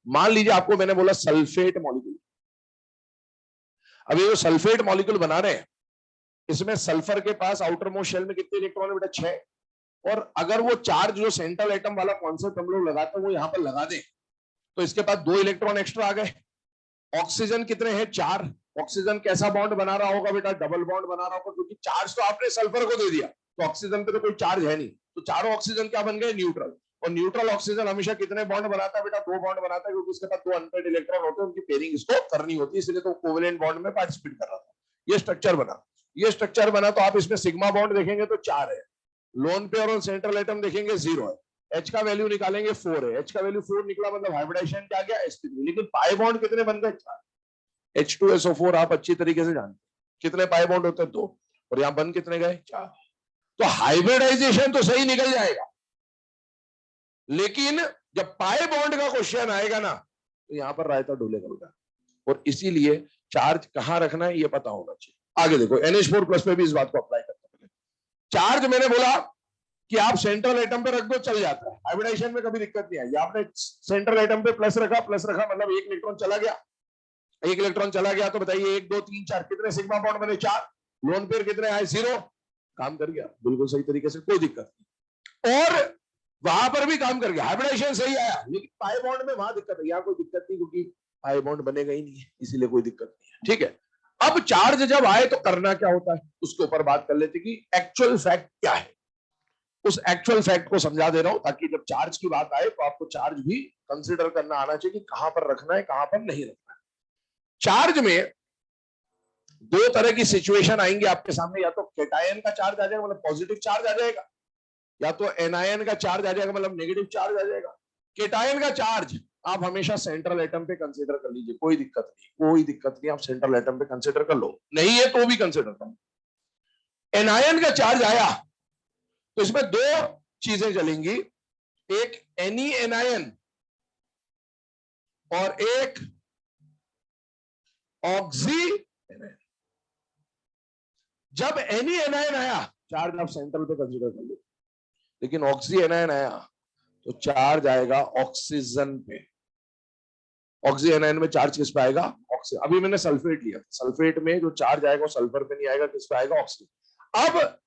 A: मान लीजिए आपको मैंने बोला सल्फेट मॉलिक्यूल। अब ये जो सल्फेट मॉलिक्यूल बना रहे हैं, इसमें सल्फर के पास आउटर मोस्ट शेल में कितने इलेक्ट्रॉन है बेटा, 6। और अगर वो चार्ज जो सेंट्रल एटम वाला कॉन्सेप्ट हम लोग लगाते हैं वो यहाँ पर लगा दें, तो इसके पास 2 इलेक्ट्रॉन एक्स्ट्रा आ गए। ऑक्सीजन कितने हैं, 4। ऑक्सीजन कैसा बॉन्ड बना रहा होगा बेटा, डबल बॉन्ड बना रहा होगा, क्योंकि चार्ज तो आपने सल्फर को दे दिया, तो ऑक्सीजन पे तो कोई चार्ज है नहीं। तो चारों ऑक्सीजन क्या बन गए, न्यूट्रल। और न्यूट्रल ऑक्सीजन हमेशा कितने बॉन्ड बनाता है बेटा, 2 बॉन्ड बनाता है, क्योंकि इसके पास 2 अनपेड इलेक्ट्रॉन होते हैं, उनकी पेयरिंग इसको करनी होती है, इसलिए तो कोवेलेंट बॉन्ड में पार्टिसिपेट कर रहा था। ये स्ट्रक्चर बना, ये स्ट्रक्चर बना, तो आप इसमें सिग्मा बॉन्ड देखेंगे तो 4 है, लोन पेयर और सेंट्रल एटम देखेंगे 0 है। H का वैल्यू निकालेंगे 4 है, H का वैल्यू 4 निकला मतलब हाइब्रिडाइजेशन क्या गया, sp3। लेकिन पाई बॉन्ड कितने बन गए, 4। H2SO4 आप अच्छी तरीके से जानते हैं कितने पाई बॉन्ड होते हैं, 2। और यहां बन कितने गए, 4। तो हाइब्रिडाइजेशन तो सही निकल जाएगा, लेकिन जब पाई बॉन्ड का क्वेश्चन आएगा ना तो यहां पर रायता डोलेगा बेटा, और इसीलिए चार्ज कहां रखना है ये पता होना चाहिए। आगे देखो NH4 प्लस पे भी इस बात को अप्लाई करते हैं। चार्ज मैंने बोला कि आप सेंट्रल एटम पे रख दो चल जाता है, हाइब्रिडाइजेशन में कभी दिक्कत नहीं आएगी। आपने सेंट्रल एटम पे प्लस रखा मतलब एक इलेक्ट्रॉन चला गया, एक इलेक्ट्रॉन चला गया तो बताइए 1 2 3 4 कितने सिग्मा बॉन्ड बने, 4। लोन पेयर कितने आए, 0। काम कर गया बिल्कुल सही तरीके से, कोई दिक्कत नहीं। और वहां पर भी काम कर गया, हाइब्रिडाइजेशन सही आया, लेकिन पाई बॉन्ड में वहां दिक्कत है, यहाँ कोई दिक्कत नहीं क्योंकि पाई बॉन्ड बनेगा ही नहीं है, इसीलिए कोई दिक्कत नहीं है। ठीक है, अब चार्ज जब आए तो करना क्या होता है उसके ऊपर बात कर लेते कि एक्चुअल फैक्ट क्या है। उस एक्चुअल फैक्ट को समझा दे रहा हूं ताकि जब चार्ज की बात आए तो आपको चार्ज भी कंसीडर करना आना चाहिए कि कहां पर रखना है कहां पर नहीं रखना है। चार्ज में दो तरह की सिचुएशन आएंगी आपके सामने, या तो कैटायन का चार्ज आ जाएगा मतलब पॉजिटिव चार्ज आ जाएगा, या तो एनायन का चार्ज आ जाएगा मतलब नेगेटिव चार्ज आ जाएगा। कैटायन का चार्ज आप हमेशा सेंट्रल एटम पे कंसीडर कर लीजिए, कोई दिक्कत नहीं, कोई दिक्कत नहीं, आप सेंट्रल एटम पे कंसीडर कर लो, नहीं है तो भी कंसीडर कर लो। एनायन का चार्ज आया तो इसमें दो चीजें चलेंगी, एक एनी एनायन और एक ऑक्सी एनायन। जब एनी एनायन आया चार्ज आप सेंट्रल पे कंसीडर कर लो, लेकिन ऑक्सी एनायन आया तो चार्ज आएगा ऑक्सीजन पे। ऑक्सी एनायन में चार्ज किस पे आएगा, ऑक्सीजन। अभी मैंने सल्फेट लिया, सल्फेट में जो चार्ज आएगा वो सल्फर पे नहीं आएगा, किस पे आएगा, ऑक्सीजन। अब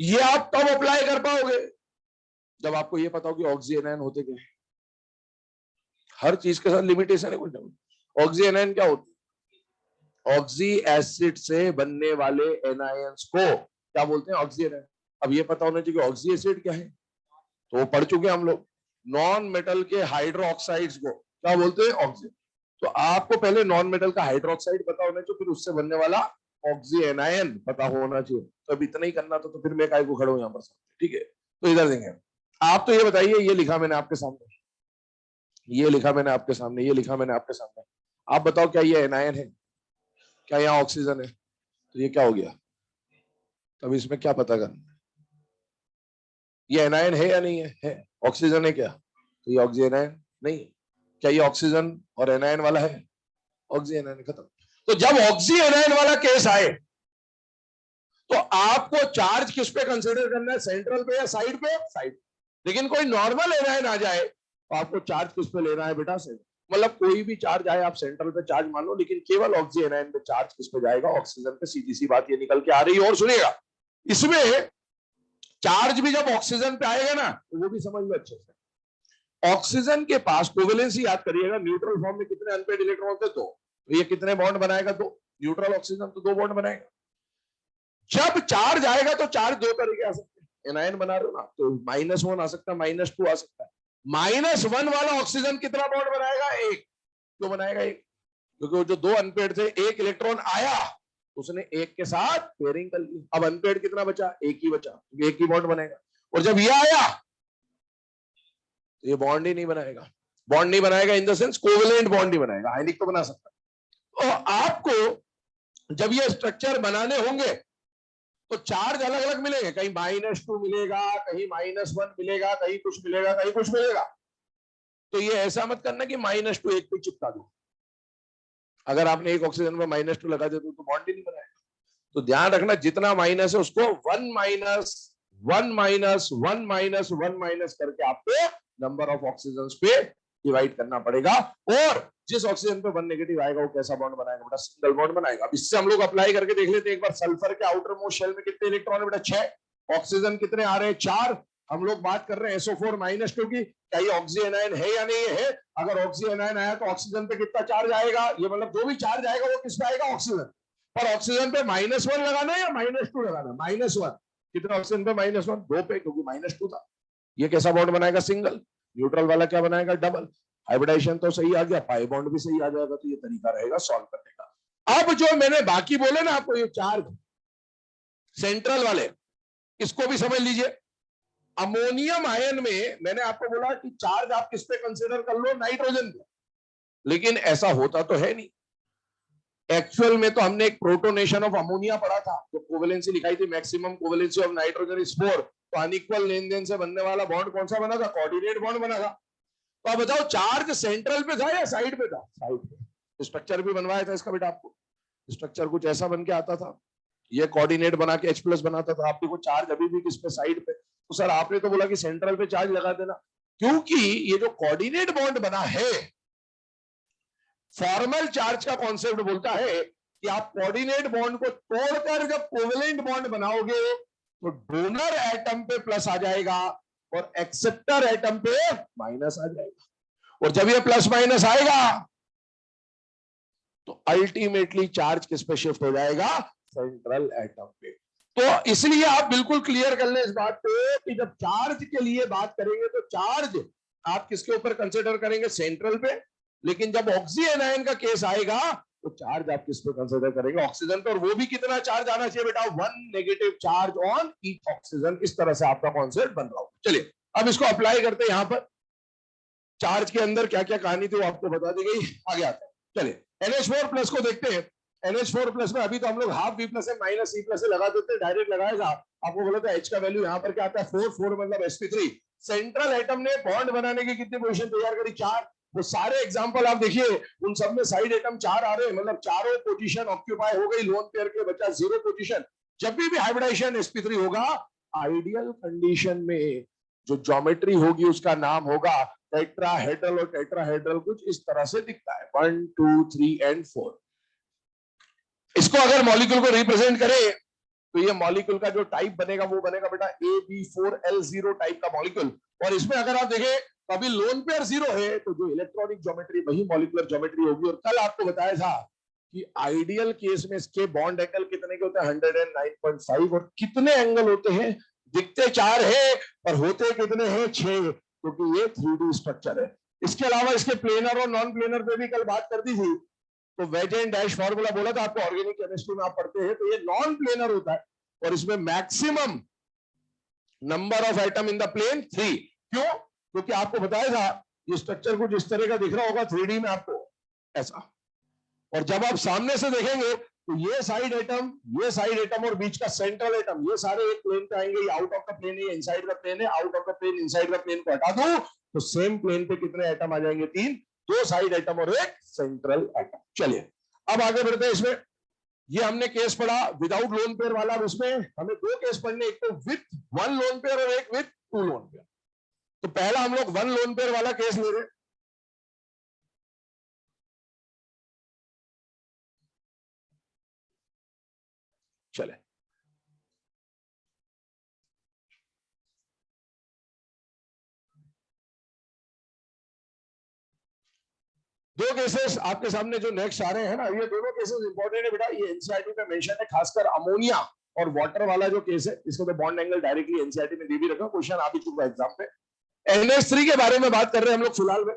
A: ये आप तब अप्लाई कर पाओगे जब आपको ये पता हो कि ऑक्सी एनायन होते क्या है। हर चीज के साथ लिमिटेशन है, कोई ऑक्सी एनायन क्या होती है, ऑक्सी एसिड से बनने वाले एनायंस को क्या बोलते हैं, ऑक्सी एनायन। अब ये पता होना चाहिए कि ऑक्सी एसिड क्या है, तो वो पढ़ चुके हम लोग। नॉन मेटल के हाइड्रोक्साइड्स को क्या बोलते हैं, ऑक्सी। तो आपको पहले नॉन मेटल का हाइड्रोक्साइड पता होना चाहिए, फिर उससे बनने वाला ऑक्सी एनायन पता होना चाहिए। तो अब इतना ही करना तो फिर मैं काय को खड़ा हूं यहाँ पर, ठीक है। तो इधर देंगे आप, तो ये बताइए, ये लिखा मैंने आपके सामने, ये लिखा मैंने आपके सामने, ये लिखा मैंने आपके सामने, आप बताओ क्या ये एनायन है, क्या यहाँ ऑक्सीजन है, तो ये क्या हो गया। तब इसमें क्या पता करना, ये एनायन है या नहीं है, ऑक्सीजन है क्या, तो ये ऑक्सी एनायन नहीं है। क्या ये ऑक्सीजन और एनायन वाला है, ऑक्सी एनायन, खत्म। तो जब ऑक्सी एनायन वाला केस आए तो आपको चार्ज किस पे कंसीडर करना है, सेंट्रल पे या साइड पे, साइड। लेकिन कोई नॉर्मल एनायन आ जाए तो आपको चार्ज किस पे लेना है बेटा, सेंट्रल। मतलब कोई भी चार्ज आए आप सेंट्रल पे चार्ज मान लो, लेकिन केवल ऑक्सी एनायन पे चार्ज किस पे जाएगा, ऑक्सीजन पे। सीधी सी बात ये निकल के आ रही है। और सुनिएगा, इसमें चार्ज भी जब ऑक्सीजन पे आएगा ना तो वो भी समझ लो अच्छे से। ऑक्सीजन के पास कोवेलेंसी याद करिएगा, न्यूट्रल फॉर्म में कितने अनपेड इलेक्ट्रॉन होते, दो। तो ये कितने बॉन्ड बनाएगा, दो। न्यूट्रल ऑक्सीजन तो 2 बॉन्ड बनाएगा। जब चार्ज आएगा तो चार्ज दो तरीके आ सकते हैं, एनायन बना रहे हो ना, तो -1 आ सकता है, -2 आ सकता है। -1 वाला ऑक्सीजन कितना बॉन्ड बनाएगा, 1। क्यों बनाएगा 1, क्योंकि वो जो 2 अनपेड थे, 1 इलेक्ट्रॉन आया उसने 1 के साथ पेयरिंग कर ली। अब अनपेड कितना बचा, 1 ही बचा, 1 ही बॉन्ड बनेगा। और जब ये आया तो ये बॉन्ड ही नहीं बनाएगा। बॉन्ड नहीं बनाएगा in the sense covalent bond नहीं बनाएगा, आयनिक तो बना सकता है। और आपको जब ये स्ट्रक्चर बनाने होंगे तो चार्ज अलग अलग मिलेंगे, कहीं -2 मिलेगा, कहीं -1 मिलेगा, कहीं कुछ मिलेगा, कहीं कुछ मिलेगा। तो ये ऐसा मत करना कि -2 एक पे चिपका दो। अगर आपने एक ऑक्सीजन में -2 लगा दिया तो बॉन्ड ही नहीं बनाएगा। तो ध्यान रखना, जितना माइनस है उसको 1 माइनस 1 माइनस 1 माइनस 1 माइनस करके आपको नंबर ऑफ ऑक्सीजन पे डिवाइड करना पड़ेगा। और जिस ऑक्सीजन पे 1 नेगेटिव आएगा वो कैसा बॉन्ड बनाएगा बेटा, सिंगल बॉन्ड बनाएगा। अब इससे हम लोग अप्लाई करके देख लेते हैं एक बार। सल्फर के आउटर मोस्ट शेल में कितने इलेक्ट्रॉन है बेटा, 6। ऑक्सीजन कितने आ रहे हैं, 4। हम लोग बात कर रहे हैं SO4 -2 की, क्या ये ऑक्सी एनायन है या नहीं है। अगर ऑक्सी एनायन आया तो ऑक्सीजन पे कितना चार्ज आएगा, ये मतलब जो भी चार्ज आएगा वो किस पे आएगा, ऑक्सीजन पर। ऑक्सीजन पे -1 लगाना है या -2 लगाना, -1। कितना ऑक्सीजन पे, -1, 2 पे, क्योंकि -2 था। ये कैसा बॉन्ड बनाएगा, सिंगल। न्यूट्रल वाला क्या बनाएगा, डबल। हाइब्रिडाइजेशन तो सही आ गया, पाई बॉन्ड भी सही आ जाएगा। तो ये तरीका रहेगा सॉल्व करने का। अब जो मैंने बाकी बोले ना आपको, ये चार्ज सेंट्रल वाले, इसको भी समझ लीजिए। अमोनियम आयन में मैंने आपको बोला कि चार्ज आप किस पे कंसीडर कर लो, नाइट्रोजन पे। लेकिन ऐसा होता तो है नहीं। एक्चुअल में तो हमने एक प्रोटोनेशन ऑफ अमोनिया पढ़ा था, तो कोवेलेंसी लिखाई थी, maximum covalency of nitrogen is 4। तो अनइक्वल लेन देन से बनने वाला बॉन्ड कौन सा बना था, कोऑर्डिनेट बॉन्ड बना था। तो आप बताओ चार्ज सेंट्रल पे था या साइड पे था? साइड पे। स्ट्रक्चर भी बनवाया था इसका बेटा आपको, स्ट्रक्चर कुछ ऐसा बन के आता था, ये कोऑर्डिनेट बना के H+ बनाता था। आप देखो चार्ज अभी भी किस पे? साइड पे। तो सर आपने तो बोला कि सेंट्रल पे चार्ज लगा देना, क्योंकि ये जो कोऑर्डिनेट बॉन्ड बना है, फॉर्मल चार्ज का कॉन्सेप्ट बोलता है कि आप कोऑर्डिनेट बॉन्ड को तोड़कर जब कोवेलेंट बॉन्ड बनाओगे तो डोनर एटम पे प्लस आ जाएगा और एक्सेप्टर एटम पे माइनस आ जाएगा, और जब ये प्लस माइनस आएगा तो अल्टीमेटली चार्ज किस पे शिफ्ट हो जाएगा? सेंट्रल एटम पे। तो इसलिए आप बिल्कुल क्लियर कर लें इस बात पे कि जब चार्ज के लिए बात करेंगे तो चार्ज आप किसके ऊपर कंसिडर करेंगे? सेंट्रल पे। लेकिन जब ऑक्सीजन आयन का केस आएगा तो चार्ज आप किस पे कंसिडर करेंगे? ऑक्सीजन पे। और वो भी कितना चार्ज आना चाहिए बेटा? 1 negative charge on each oxygen. इस तरह से आपका कॉन्सेप्ट बन रहा होगा। चलिए अब इसको अप्लाई करते हैं यहां पर। चार्ज के अंदर क्या क्या कहानी थी वो आपको बता दी गई। आगे आते हैं, चलिए NH4+ को देखते हैं। NH4+ में अभी तो हम लोग हाफ V+ है माइनस C+ से लगा देते हैं, डायरेक्ट लगाएगा। आपको बोला था H का वैल्यू यहाँ पर क्या आता है? 4 मतलब sp3। सेंट्रल एटम ने बॉन्ड बनाने की कितनी पोजीशन तैयार करी? 4। वो सारे एग्जांपल आप देखिए, उन सब में साइड एटम 4 आ रहे हैं, मतलब चारों पोजीशन ऑक्यूपाई हो गई लोन पेयर के, बचा 0 पोजीशन। जब भी हाइब्रिडाइजेशन sp3 होगा, आइडियल कंडीशन में जो ज्योमेट्री होगी उसका नाम होगा टेट्राहेड्रल, और टेट्राहेड्रल कुछ इस तरह से दिखता है 1 2 3 एंड 4। इसको अगर मॉलिक्यूल को रिप्रेजेंट करें तो ये मॉलिक्यूल का जो टाइप बनेगा वो बनेगा बेटा AB4L0 टाइप का मॉलिक्यूल। और इसमें अगर आप देखें तो अभी लोन पेयर 0 है, तो जो इलेक्ट्रॉनिक ज्योमेट्री वही मॉलिक्यूलर ज्योमेट्री होगी। और कल आपको बताया था कि आइडियल केस में इसके बॉन्ड एंगल कितने के होते हैं? 109.5। और कितने एंगल होते हैं? दिखते 4 है पर होते कितने हैं? 6, क्योंकि ये 3D स्ट्रक्चर है। इसके अलावा इसके प्लेनर और नॉन प्लेनर पे भी कल बात कर दी थी। तो वेज एंड डैश फॉर्मूला बोला था आपको, ऑर्गेनिक केमिस्ट्री में आप पढ़ते हैं। तो ये नॉन प्लेनर होता है और इसमें maximum number of atom in the plane 3। क्यों? क्योंकि आपको बताया था ये स्ट्रक्चर कुछ इस तरह का दिख रहा होगा 3D में आपको ऐसा। और जब आप सामने से देखेंगे तो ये साइड एटम और बीच का सेंट्रल एटम, ये सारे एक प्लेन पे आएंगे। ये आउट ऑफ द प्लेन है, इनसाइड द प्लेन है। Out of the plane inside the plane को हटा दो तो सेम प्लेन पे कितने एटम आ जाएंगे? 3। 2 साइड एटम और एक सेंट्रल एटम। चलिए अब आगे बढ़ते हैं। इसमें ये हमने केस पढ़ा विदाउट लोन पेयर वाला। उसमें हमें 2 केस पढ़ने, एक तो विथ 1 लोन पेयर और एक विथ 2 लोन पेयर। तो पहला हम लोग 1 लोन पेयर वाला केस ले रहे हैं। चले दो केसेस आपके सामने जो नेक्स्ट आ रहे हैं ना, ये दोनों केसेस इंपॉर्टेंट है बेटा। ये एनसीईआरटी में मेंशन है, खासकर अमोनिया और वाटर वाला जो केस है, इसको तो बॉन्ड एंगल डायरेक्टली एनसीईआरटी में दे भी रखा, क्वेश्चन आ भी चुका एग्जाम में। NH3 के बारे में बात कर रहे हैं हम लोग फिलहाल में।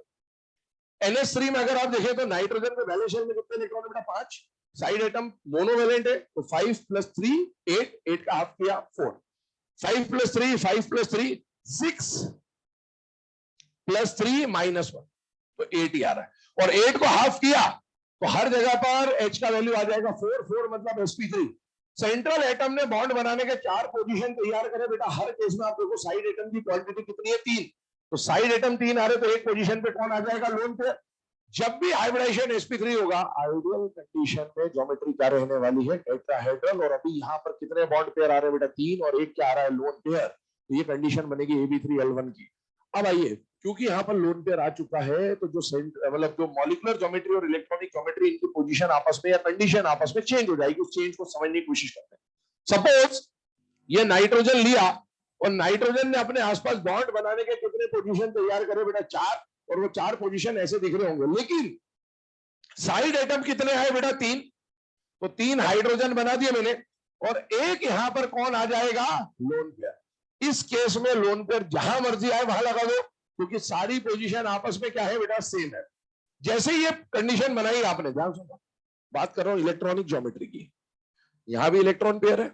A: NH3 में अगर आप देखें तो नाइट्रोजन में वैलेंस शेल में कितने इलेक्ट्रॉन है बेटा? 5। साइड एटम मोनोवेलेंट है, तो 5 + 3 8, 8 का हाफ किया 4, 5 + 3 5 + 3 6 + 3 -1, तो 8 ही आ रहा है। और 8 को हाफ किया तो हर जगह पर H का वैल्यू आ जाएगा 4, 4 मतलब sp3। सेंट्रल एटम ने बॉन्ड बनाने के 4 पोजीशन तैयार करे बेटा। हर केस में आप देखो साइड एटम की क्वांटिटी कितनी है? 3। तो साइड एटम 3 आ रहे तो एक पोजीशन पे कौन आ जाएगा? लोन पे। जब भी हाइब्रिडाइजेशन sp3 होगा, आइडियल कंडीशन में ज्योमेट्री क्या रहने वाली है? टेट्राहेड्रल। और अभी यहाँ पर कितने बॉन्ड पेयर आ रहे हैं बेटा? 3, और एक क्या आ रहा है? Lone pair. तो ये कंडीशन बनेगी AB3L1 की। अब आइए, क्योंकि यहाँ पर लोन पेयर आ चुका है तो जो मतलब जो मॉलिक्यूलर ज्योमेट्री और इलेक्ट्रॉनिक ज्योमेट्री, इनकी पोजीशन आपस में या कंडीशन आपस में चेंज हो जाएगी। उस चेंज को समझने की कोशिश करते हैं। सपोज ये नाइट्रोजन लिया और नाइट्रोजन ने अपने आसपास बॉन्ड बनाने के कितने पोजीशन तैयार करे बेटा? 4। और वो 4 पोजीशन ऐसे दिख रहे होंगे, लेकिन साइड एटम कितने आए बेटा? 3। तो 3 हाइड्रोजन बना दिए मैंने, और एक यहां पर कौन आ जाएगा? Lone pair. इस केस में लोन पेयर जहां मर्जी आए वहां लगा दो, क्योंकि सारी पोजीशन आपस में क्या है बेटा? सेम है। जैसे ही ये कंडीशन बनाई आपने, ध्यान सुनो, बात कर रहा हूं इलेक्ट्रॉनिक ज्योमेट्री की। यहां भी इलेक्ट्रॉन पेयर है,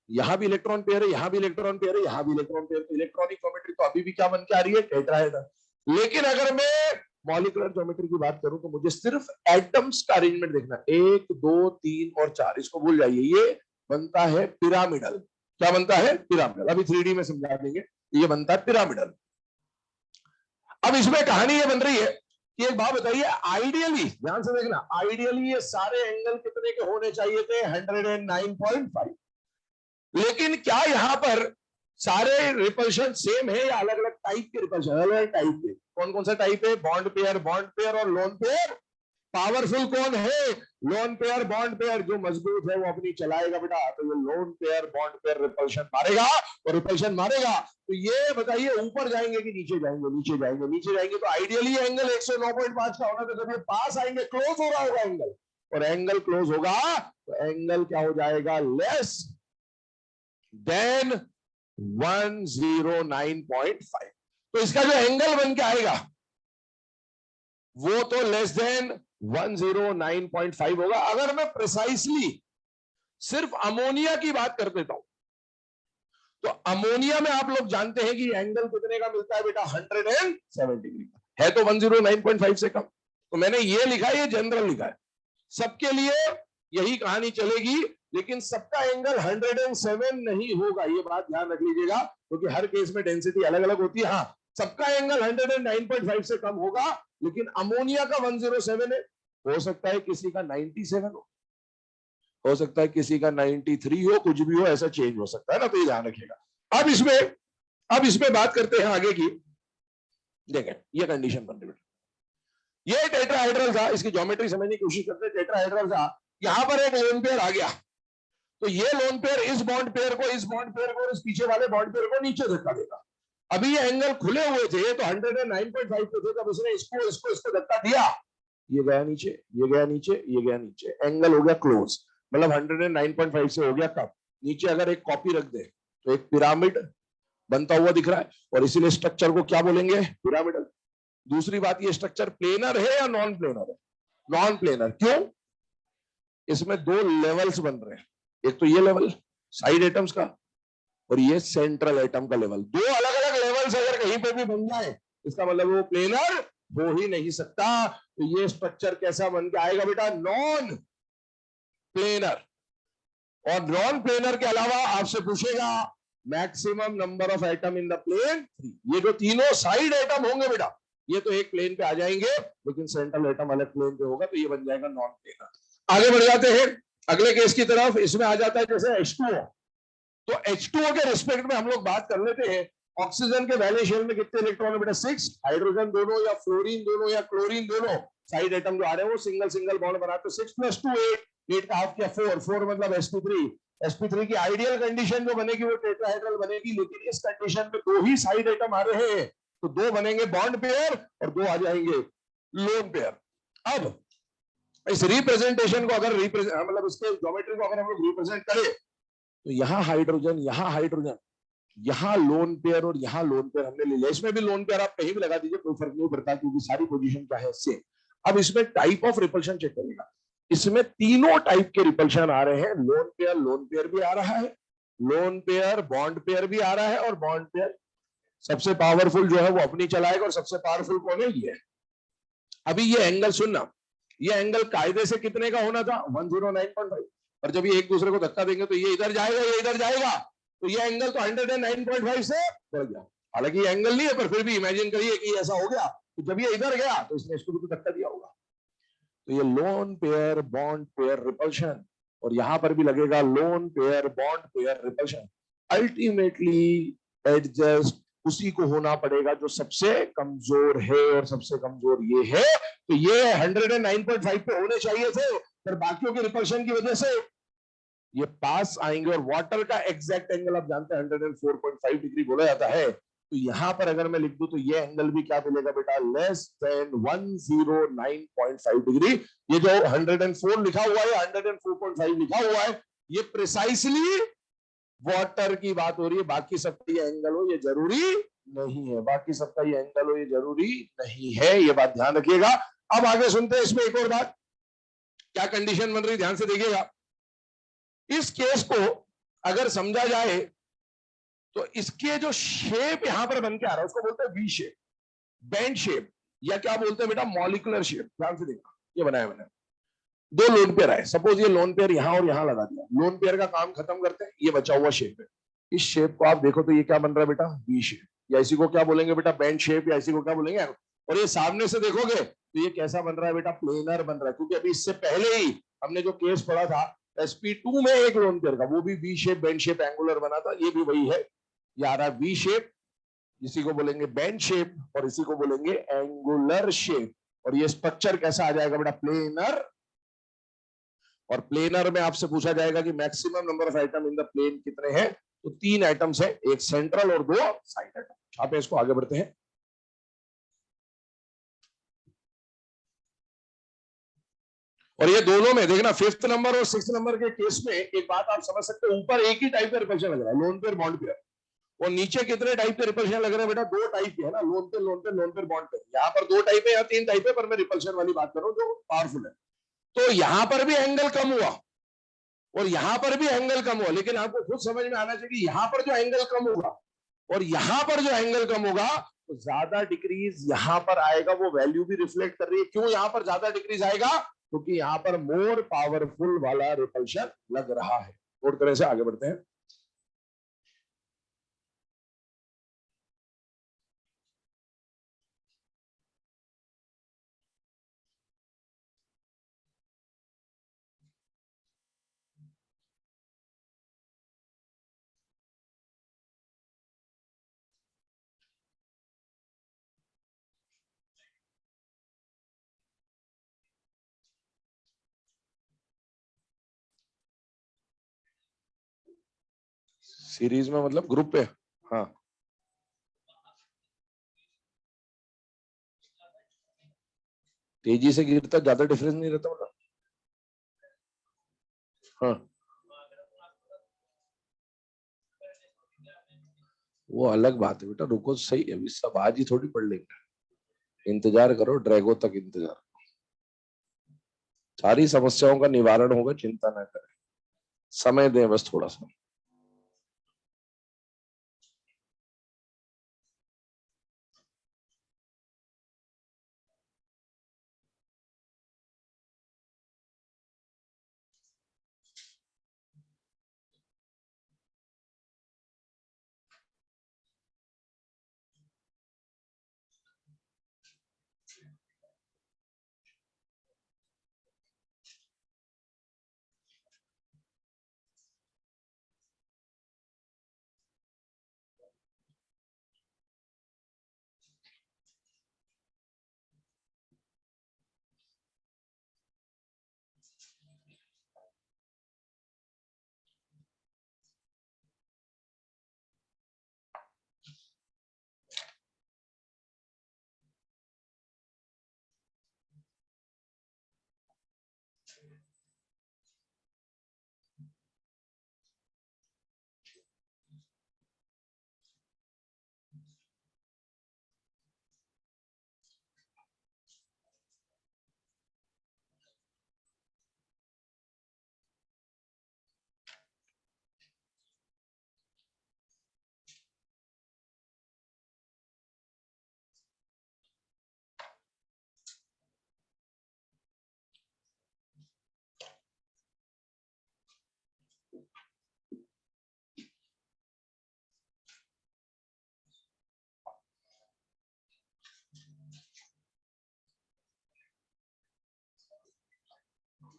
A: यहां भी इलेक्ट्रॉन पेयर है, यहां भी इलेक्ट्रॉन पेयर है, यहां भी इलेक्ट्रॉन पेयर। तो इलेक्ट्रॉनिक ज्योमेट्री तो अभी भी क्या बन के आ रही है? टेट्राहेड्रल। लेकिन अगर मैं मॉलिक्यूलर ज्योमेट्री की बात करूं तो मुझे सिर्फ एटम्स का अरेंजमेंट देखना। 1 2 3 और 4, इसको भूल जाइए। ये बनता है पिरामिडल। क्या बनता है? पिरामिडल। अभी 3D में समझा देंगे। ये बनता है पिरामिडल। अब इसमें कहानी ये बन रही है कि एक बात बताइए, आइडियली ध्यान से देखना, आइडियली ये सारे एंगल कितने के होने चाहिए थे? 109.5। लेकिन क्या यहां पर सारे रिपल्शन सेम है या अलग अलग टाइप के रिपल्शन? अलग अलग टाइप के। कौन कौन सा टाइप है? बॉन्ड पेयर और लोन पेयर। पावरफुल कौन है? Lone pair, bond pair. जो मजबूत है वो अपनी चलाएगा बेटा, तो ये lone pair bond pair repulsion मारेगा, और रिपल्शन मारेगा तो ये बताइए ऊपर जाएंगे कि नीचे जाएंगे? नीचे जाएंगे। नीचे जाएंगे तो आइडियली एंगल 109.5 का होना था, जब ये पास आएंगे क्लोज हो रहा होगा एंगल, और एंगल क्लोज होगा तो एंगल क्या हो जाएगा? Less than 109.5। तो इसका जो एंगल बन के आएगा वो तो लेस देन 109.5 होगा। अगर मैं प्रिसाइसली सिर्फ अमोनिया की बात कर देता हूं, तो अमोनिया में आप लोग जानते हैं कि एंगल कितने का मिलता है बेटा? 107 डिग्री का है, तो 109.5 से कम। तो मैंने ये लिखा है, ये जनरल लिखा है, सबके लिए यही कहानी चलेगी, लेकिन सबका एंगल 107 नहीं होगा, ये बात ध्यान रख लीजिएगा, क्योंकि हर केस में डेंसिटी अलग अलग होती है। हाँ, सबका एंगल 109.5 से कम होगा, लेकिन अमोनिया का 107 है। हो सकता है किसी का 97 हो सकता है किसी का 93 हो, कुछ भी हो, ऐसा चेंज हो सकता है ना, तो ये ध्यान रखिएगा। अब इसमें बात करते हैं आगे की। देखें, ये कंडीशन बन रही है, ये टेट्राहेड्रल था, इसकी ज्योमेट्री समझने की कोशिश करते हैं। टेट्राहेड्रल था, यहां पर एक लोन पेयर आ गया, तो ये लोन पेयर इस बॉन्ड पेयर को, इस बॉन्ड पेयर को, इस पीछे वाले बॉन्ड पेयर को नीचे धक्का देगा। अभी ये एंगल खुले हुए थे, तो 109.5 पे थे, तब उसने इसको इसको इसको धक्का दिया, ये गया नीचे, ये गया नीचे, ये गया नीचे, एंगल हो गया क्लोज। मतलब 109.5 से हो गया कम। नीचे अगर एक कॉपी रख दे तो एक पिरामिड बनता हुआ दिख रहा है, और इसीलिए स्ट्रक्चर को क्या बोलेंगे? पिरामिडल। दूसरी बात, ये स्ट्रक्चर प्लेनर है या नॉन प्लेनर है? Non planar. क्यों? इसमें दो लेवल्स बन रहे हैं, एक तो ये लेवल साइड एटम्स का, और ये सेंट्रल एटम का लेवल। दो अलग अलग लेवल्स अगर कहीं पे भी बन जाए, इसका मतलब वो प्लेनर हो ही नहीं सकता। तो ये स्ट्रक्चर कैसा बन के आएगा बेटा? Non planar. और नॉन प्लेनर के अलावा आपसे पूछेगा maximum number of atom in the plane 3। ये जो तीनों साइड एटम होंगे बेटा, ये तो एक प्लेन पे आ जाएंगे, लेकिन सेंट्रल एटम अलग प्लेन पे होगा, तो ये बन जाएगा नॉन प्लेनर। आगे बढ़ जाते हैं अगले केस की तरफ। इसमें आ जाता है जैसे H2O। तो H2O के रिस्पेक्ट में हम लोग बात कर लेते हैं। ऑक्सीजन के वैलेंस शेल में कितने इलेक्ट्रॉन है बेटा? 6। हाइड्रोजन दोनों या फ्लोरीन दोनों या क्लोरीन दोनों साइड एटम जो आ रहे हैं वो सिंगल सिंगल बॉन्ड बनाते हैं। 6 + 2 8, 8 का हाफ किया 4, 4 मतलब sp3। sp3 की आइडियल कंडीशन जो बनेगी वो टेट्राहेड्रल बनेगी, लेकिन इस कंडीशन में दो ही साइड एटम आ रहे हैं, तो दो बनेंगे बॉन्ड पेयर और दो आ जाएंगे लोन पेयर। अब इस रिप्रेजेंटेशन को अगर मतलब इसके ज्योमेट्री को अगर हम लोग रिप्रेजेंट करें, तो यहाँ हाइड्रोजन, यहाँ हाइड्रोजन, यहाँ लोन पेयर और यहाँ लोन पेयर हमने ले लिया। इसमें भी लोन पेयर आप कहीं भी लगा दीजिए, कोई फर्क नहीं पड़ता, क्योंकि सारी पोजीशन क्या है सेम। अब इसमें टाइप ऑफ रिपल्शन चेक करेगा। इसमें तीनों टाइप के रिपल्शन आ रहे हैं। लोन पेयर भी आ रहा है, लोन पेयर बॉन्ड पेयर भी आ रहा है, और बॉन्ड पेयर सबसे पावरफुल जो है वो अपनी चलाएगा, और सबसे पावरफुल कौन है? ये। अभी ये एंगल सुनना, ये एंगल कायदे से कितने का होना था? 109.5। और जब ये एक दूसरे को धक्का देंगे तो ये इधर जाएगा, ये इधर जाएगा, तो ये एंगल तो 109.5 से बढ़ गया। हालांकि ये एंगल नहीं है, पर फिर भी इमेजिन करिए कि ऐसा हो गया, तो जब ये इधर गया तो इसने इसको भी तो धक्का दिया होगा। तो ये lone pair bond pair repulsion, और यहां पर भी लगेगा lone pair bond pair repulsion. Ultimately adjust उसी को होना पड़ेगा जो सबसे कमजोर है, और सबसे कमजोर ये है। तो ये 109.5 पे होने चाहिए थे, पर बाकियों के रिपल्शन की वजह से ये पास आएंगे। और वाटर का एग्जैक्ट एंगल आप जानते हैं 104.5 डिग्री बोला जाता है। तो यहां पर अगर मैं लिख दूं तो ये एंगल भी क्या मिलेगा बेटा? Less than 109.5 degree. ये जो 104 लिखा हुआ है, 104.5 लिखा हुआ है, ये प्रिसाइसली वाटर की बात हो रही है। बाकी सबका ये एंगल हो ये जरूरी नहीं है, बाकी सबका ये एंगल हो ये जरूरी नहीं है, ये बात ध्यान रखिएगा। अब आगे सुनते हैं इसमें एक और बात, क्या कंडीशन बन रही, ध्यान से देखिएगा। इस केस को अगर समझा जाए तो इसके जो शेप यहां पर बन के आ रहा है उसको बोलते हैं वी शेप, बैंड शेप, या क्या बोलते हैं बेटा? Molecular shape. ध्यान से देखना, ये बनाया मैंने। दो लोन पेयर आए, सपोज ये लोन पेयर यहां और यहां लगा दिया, लोन पेयर का काम खत्म करते हैं, ये बचा हुआ शेप है। इस शेप को आप देखो तो ये क्या बन रहा है बेटा, वी शेप, या इसी को क्या बोलेंगे बेटा, बैंड शेप, या इसी को क्या बोलेंगे। और ये सामने से देखोगे तो ये कैसा बन रहा है बेटा, प्लेनर बन रहा है, क्योंकि अभी इससे पहले ही हमने जो केस पढ़ा था sp2 में एक लोन पेयर का, वो भी V shape band shape angular बना था, ये भी वही है, ये आ रहा है वी शेप, इसी को बोलेंगे बैंड शेप और इसी को बोलेंगे एंगुलर शेप। और ये स्ट्रक्चर कैसा आ जाएगा बेटा, प्लेनर। और प्लेनर में आपसे पूछा जाएगा कि maximum number of item in the plane कितने हैं, तो 3 आइटम्स है, एक सेंट्रल और 2 साइड आइटम। आप इसको आगे बढ़ते हैं। और ये दोनों में देखना, फिफ्थ नंबर और सिक्स नंबर के केस में एक बात आप समझ सकते हो, ऊपर एक ही टाइप का रिपल्शन लग रहा है, लोन पेयर बॉन्ड पेयर, और नीचे कितने टाइप के रिपल्शन लग रहे हैं बेटा, 2 टाइप के है ना, lone pair lone pair lone pair bond pair. यहाँ पर 2 टाइप है या 3 टाइप है, पर मैं रिपल्शन वाली बात कर रहा हूँ जो पावरफुल है। तो यहां पर भी एंगल कम हुआ और यहां पर भी एंगल कम हुआ, लेकिन आपको खुद समझ में आना चाहिए कि यहां पर जो एंगल कम होगा और यहां पर जो एंगल कम होगा, तो ज्यादा डिक्रीज यहां पर आएगा, वो वैल्यू भी रिफ्लेक्ट कर रही है। क्यों यहां पर ज्यादा डिक्रीज आएगा, क्योंकि तो यहां पर मोर पावरफुल वाला रिपल्शन लग रहा है। नोट करें से आगे बढ़ते हैं। सीरीज में मतलब ग्रुप पे, हाँ तेजी से गिरता ज्यादा डिफरेंस नहीं रहता मतलब, हाँ वो अलग बात है बेटा, रुको सही, अभी सब आज ही थोड़ी पढ़ लेंगे, इंतजार करो, ड्रैगो तक इंतजार, सारी समस्याओं का निवारण होगा, चिंता ना करें, समय दें बस थोड़ा सा।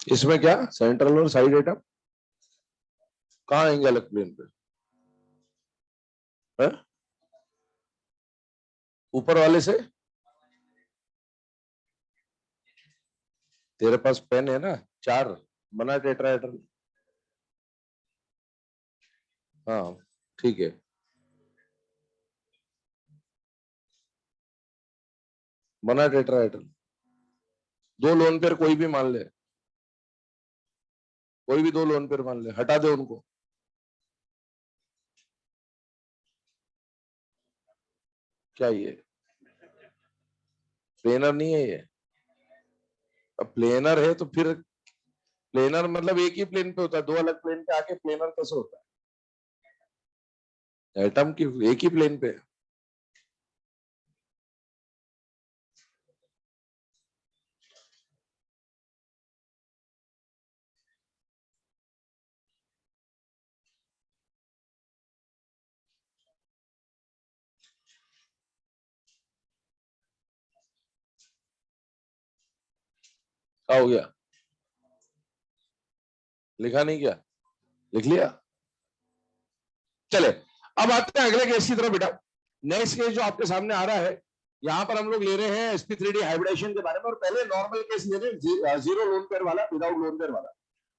A: इसमें क्या सेंट्रल और साइड आइटम, कहाँ आएंगे अलग प्लेन पे है? ऊपर वाले से, तेरे पास पेन है ना, 4 बना टेट्राहेड्रल, हाँ ठीक है, बना टेट्राहेड्रल, 2 लोन पेयर कोई भी मान ले, कोई भी 2 लोन पेयर मान ले, हटा दे उनको, क्या ये प्लेनर नहीं है ये, अब प्लेनर है तो फिर प्लेनर मतलब एक ही प्लेन पे होता है, 2 अलग प्लेन पे आके प्लेनर कैसे होता है, एटम की एक ही प्लेन पे। क्या हो गया? लिखा नहीं क्या? लिख लिया? चले अब आते हैं अगले केस की तरफ बेटा। नेक्स्ट केस जो आपके सामने आ रहा है, यहां पर हम लोग ले रहे हैं sp3d हाइब्रिडेशन के बारे में, और पहले नॉर्मल केस ले रहे हैं जीरो लोन पेयर वाला, विदाउट लोन पेयर वाला।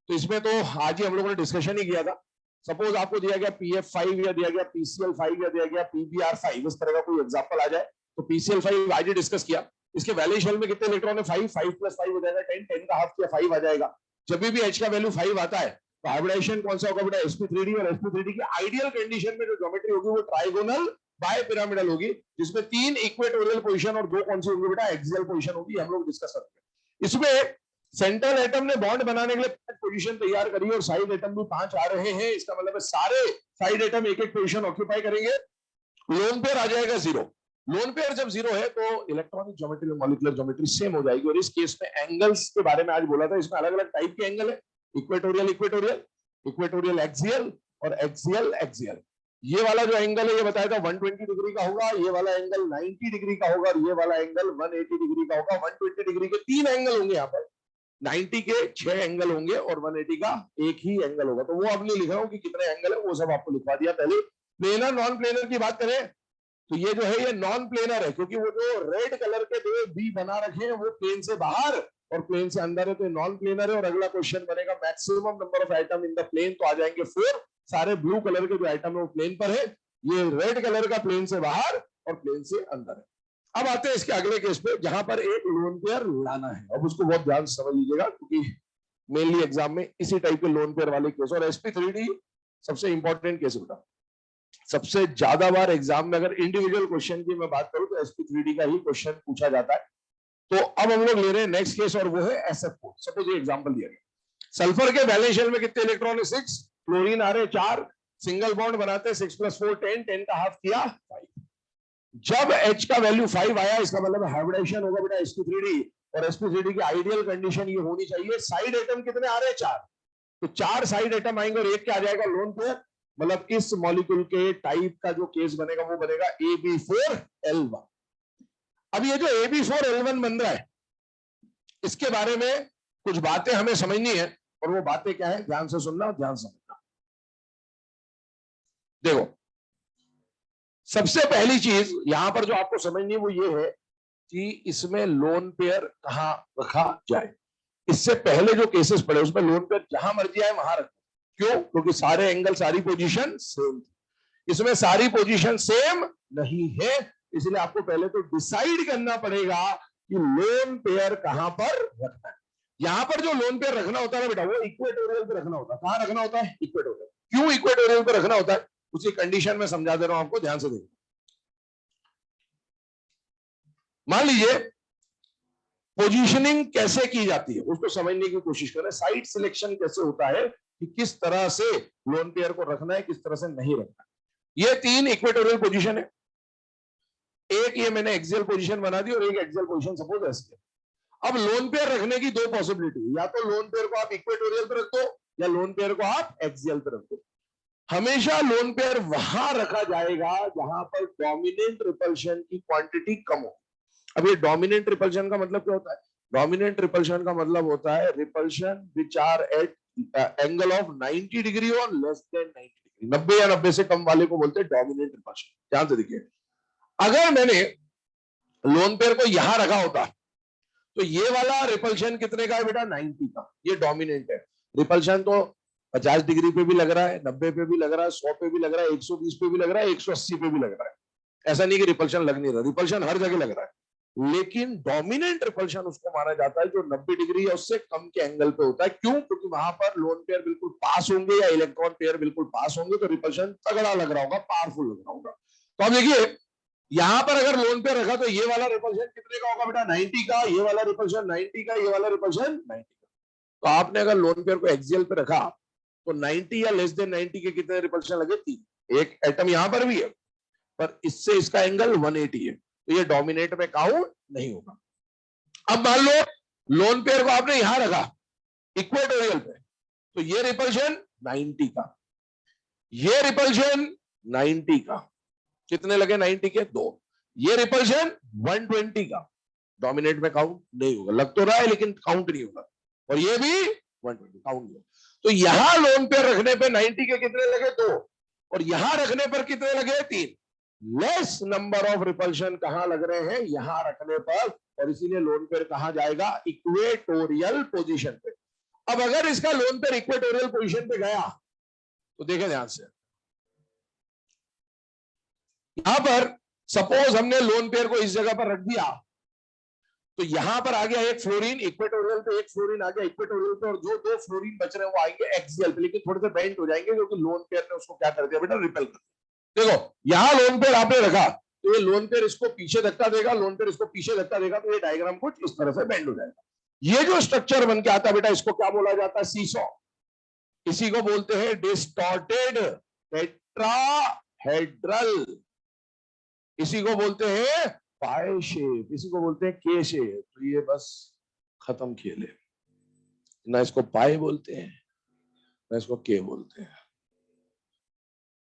A: तो इसमें तो आज ही हम लोगों ने डिस्कशन ही किया था। सपोज आपको दिया गया PF5 या दिया गया PCL5 या दिया गया PBR5, इस तरह का कोई एग्जांपल आ जाए, तो PCL5 आज ही डिस्कस किया। इसके वैल्यू शेल में कितने इलेक्ट्रॉन है? 5, 5 + 5 हो जाएगा 10, 10 का हाफ किया 5 आ जाएगा। जब भी H का वैल्यू 5 आता है तो हाइब्रिडेशन कौन सा होगा बेटा? sp3d, और sp3d की आइडियल कंडीशन में जो ज्योमेट्री होगी वो ट्राइगोनल बाय पिरामिडल होगी, जिसमें 3 इक्वेटोरियल पोजीशन और 2 कौन सी होंगी बेटा? एक्सियल पोजीशन होगी। हम लोग डिस्कस करते हैं। इसमें सेंट्रल एटम ने बॉन्ड बनाने के लिए 5 पोजीशन तैयार करी और साइड एटम भी 5 आ रहे हैं। इसका मतलब है सारे साइड एटम एक एक पोजीशन ऑक्यूपाई करेंगे। लोन पेयर आ जाएगा 0। लोन पेयर जब 0 है तो इलेक्ट्रॉनिक ज्योमेट्री और मॉलिक्यूलर ज्योमेट्री सेम हो जाएगी। और इस केस में एंगल्स के बारे में आज बोला था, इसमें अलग अलग टाइप के एंगल है, इक्वेटोरियल इक्वेटोरियल, इक्वेटोरियल एक्सियल और एक्सियल एक्सियल। ये वाला जो एंगल है ये बताया था 120 डिग्री का होगा, ये वाला एंगल 90 डिग्री का होगा, और ये वाला एंगल 180 डिग्री का होगा। 120 डिग्री के 3 एंगल होंगे यहाँ पर, 90 के 6 एंगल होंगे और 180 का एक ही एंगल होगा। तो वो अब नहीं लिख रहा हूं कि कितने एंगल है, वो सब आपको लिखवा दिया पहले। प्लेनर नॉन प्लेनर की बात करें तो ये जो है ये नॉन प्लेनर है, क्योंकि वो जो रेड कलर के दो बी बना रखे हैं वो प्लेन से बाहर और प्लेन से अंदर है, तो नॉन प्लेनर है। और अगला क्वेश्चन बनेगा maximum number of item in the plane, तो आ जाएंगे 4। सारे ब्लू कलर के जो आइटम है वो प्लेन पर है, ये रेड कलर का प्लेन से बाहर और प्लेन से अंदर है। अब आते हैं इसके अगले केस पे, जहां पर एक लोन पेयर लाना है। अब उसको बहुत ध्यान से समझ लीजिएगा, क्योंकि मेनली एग्जाम में इसी टाइप के लोन पेयर वाले केस, और sp3d सबसे इंपॉर्टेंट केस होता है। सबसे ज्यादा बार एग्जाम में अगर इंडिविजुअल क्वेश्चन की मैं बात करूं तो sp3d का ही क्वेश्चन पूछा जाता है। तो अब हम लोग ले रहे हैं नेक्स्ट केस, और वो है SF4। सपोज ये एग्जांपल दिया गया, सल्फर के वैलेंस शेल में कितने इलेक्ट्रॉन है? 6, क्लोरीन आ रहे 4, सिंगल बॉन्ड बनाते हैं 6 + 4 10, 10 का हाफ किया 5। जब H का वैल्यू 5 आया, इसका मतलब हाइब्रिडेशन होगा बेटा sp3d, और sp3d की आइडियल कंडीशन ये होनी चाहिए, साइड एटम कितने आ रहे हैं? 4, तो 4 साइड एटम आएंगे और एक क्या आ जाएगा? Lone pair. मतलब इस मॉलिक्यूल के टाइप का जो केस बनेगा वो बनेगा AB4L1। अब ये जो AB4L1 बन रहा है, इसके बारे में कुछ बातें हमें समझनी है, और वो बातें क्या है? ध्यान से सुनना, ध्यान से समझना। देखो, सबसे पहली चीज यहां पर जो आपको समझनी है वो ये है कि इसमें लोन पेयर कहां रखा जाए। इससे पहले जो केसेस पड़े उसमें लोन पेयर जहां मर्जी आए वहां रखो। क्यों? क्योंकि सारे एंगल, सारी पोजीशन सेम। इसमें सारी पोजीशन सेम नहीं है, इसलिए आपको पहले तो डिसाइड करना पड़ेगा कि लोन पेयर कहां पर रखना है। यहां पर जो लोन पेयर रखना होता है बेटा वो इक्वेटोरियल पे रखना होता है। कहां रखना होता है? इक्वेटोरियल। क्यों इक्वेटोरियल पे रखना होता है उसी कंडीशन में समझा दे रहा हूं आपको, ध्यान से देखिए। मान लीजिए पोजीशनिंग कैसे की जाती है उसको समझने की कोशिश करें। साइट सिलेक्शन कैसे होता है कि किस तरह से लोन पेयर को रखना है, किस तरह से नहीं रखना है। ये 3 इक्वेटोरियल पोजीशन है, एक ये मैंने एक्सियल पोजीशन बना दी और एक एक्सियल पोजीशन सपोज ऐसे। अब लोन पेयर रखने की 2 पॉसिबिलिटी, या तो लोन पेयर को आप इक्वेटोरियल पे रख दो या लोन पेयर को आप एक्सियल पे रख दो। हमेशा लोन पेयर वहां रखा जाएगा जहां पर डोमिनेंट रिपल्शन की क्वांटिटी कम हो। अब ये डोमिनेंट रिपल्शन का मतलब क्या होता है? डोमिनेंट रिपल्शन का मतलब होता है repulsion which are at angle of 90 degree और लेस देन 90 डिग्री। 90 या 90 से कम वाले को बोलते हैं डोमिनेंट रिपल्शन। ध्यान से देखिए, अगर मैंने लोन पेयर को यहां रखा होता तो ये वाला रिपल्शन कितने का है बेटा? 90 का। ये डोमिनेंट है। रिपल्शन तो 50 डिग्री पे भी लग रहा है, 90 पे भी लग रहा है, 100 पे भी लग रहा है, 120 पे भी लग रहा है, 180 पे भी लग रहा है। ऐसा नहीं कि रिपल्शन लग नहीं रहा, रिपल्शन हर जगह लग रहा है। लेकिन डोमिनेंट रिपल्शन उसको माना जाता है जो 90 डिग्री या उससे कम के एंगल पे होता है। क्यों? क्योंकि वहां पर लोन पेयर बिल्कुल पास होंगे या इलेक्ट्रॉन पेयर बिल्कुल पास होंगे, तो रिपल्शन तगड़ा लग रहा होगा, पावरफुल लग रहा होगा। तो अब देखिए, यहां पर अगर लोन पेयर रखा तो ये वाला रिपल्शन कितने का होगा बेटा? 90 का। ये वाला रिपल्शन 90 का, ये वाला रिपल्शन 90 का। तो आपने अगर लोन पेयर को एक्सियल पे रखा तो 90 या लेस देन 90 के कितने रिपल्शन लगे? 3। एक एटम यहां पर भी है पर इससे इसका एंगल 180 है, तो ये डोमिनेट में काउंट नहीं होगा। अब मान लो लोन पेयर को आपने यहां रखा इक्वेटोरियल पे, तो ये रिपल्शन 90 का, ये रिपल्शन 90 का, कितने लगे 90 के? 2। ये रिपल्शन 120 का, डोमिनेट में काउंट नहीं होगा, लग तो रहा है लेकिन काउंट नहीं होगा, और ये भी 120 काउंट नहीं होगा। तो यहां लोन पेयर रखने पे 90 के कितने लगे 2, और यहां रखने पर कितने लगे 3। लेस नंबर ऑफ रिपल्शन कहां लग रहे हैं, यहां रखने पर, और इसीलिए लोन पेयर कहां जाएगा, इक्वेटोरियल पोजीशन पे। अब अगर इसका लोन पेयर इक्वेटोरियल पोजीशन पे गया तो देखें ध्यान से, यहां पर सपोज हमने लोन पेयर को इस जगह पर रख दिया, तो यहां पर आ गया एक फ्लोरीन इक्वेटोरियल पे, एक फ्लोरीन आ गया इक्वेटोरियल पे, और जो 2 फ्लोरीन बच रहे हैं वो आएंगे एक्सियल पे, लेकिन थोड़े से बेंट हो जाएंगे क्योंकि लोन पेयर ने उसको क्या कर दिया बेटा, रिपेल कर दिया। देखो यहां लोन पेयर आपने रखा तो ये लोन पेयर इसको पीछे धक्का देगा, लोन पेयर इसको पीछे धक्का देगा, तो ये डायग्राम कुछ इस तरह से बेंड हो जाएगा। ये जो स्ट्रक्चर बन के आता है बेटा, इसको क्या बोला जाता है, सीसॉ। इसी को बोलते हैं डिस्टॉर्टेड टेट्राहेड्रल, इसी को बोलते हैं पाई शेप, इसी को बोलते हैं के शेप। तो ये बस खत्म खेल है, ना इसको पाई बोलते हैं ना इसको के बोलते हैं,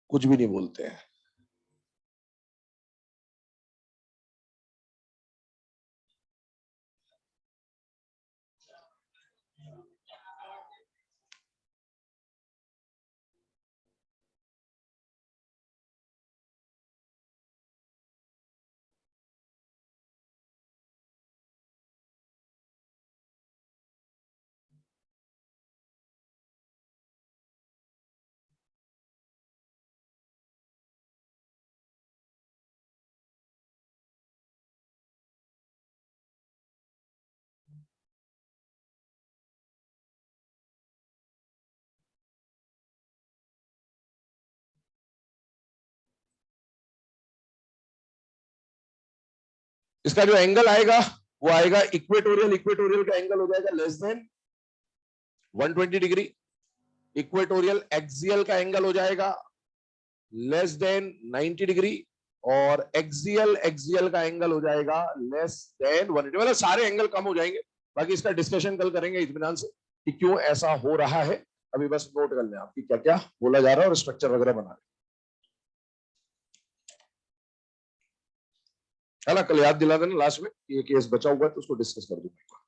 A: कुछ भी नहीं बोलते हैं। इसका जो एंगल आएगा वो आएगा इक्वेटोरियल, इक्वेटोरियल का एंगल हो जाएगा less than 120 degree, equatorial axial का एंगल हो जाएगा लेस देन 90 डिग्री, और एक्सियल एक्सियल का एंगल हो जाएगा लेस देन 180। मतलब सारे एंगल कम हो जाएंगे। बाकी इसका डिस्कशन कल करेंगे इत्मीनान से कि क्यों ऐसा हो रहा है। अभी बस नोट कर लें आपकी क्या क्या बोला जा रहा है और स्ट्रक्चर वगैरह बना रहे है ना। कल याद दिला देना लास्ट में ये केस बचा हुआ है तो उसको डिस्कस कर दूंगा।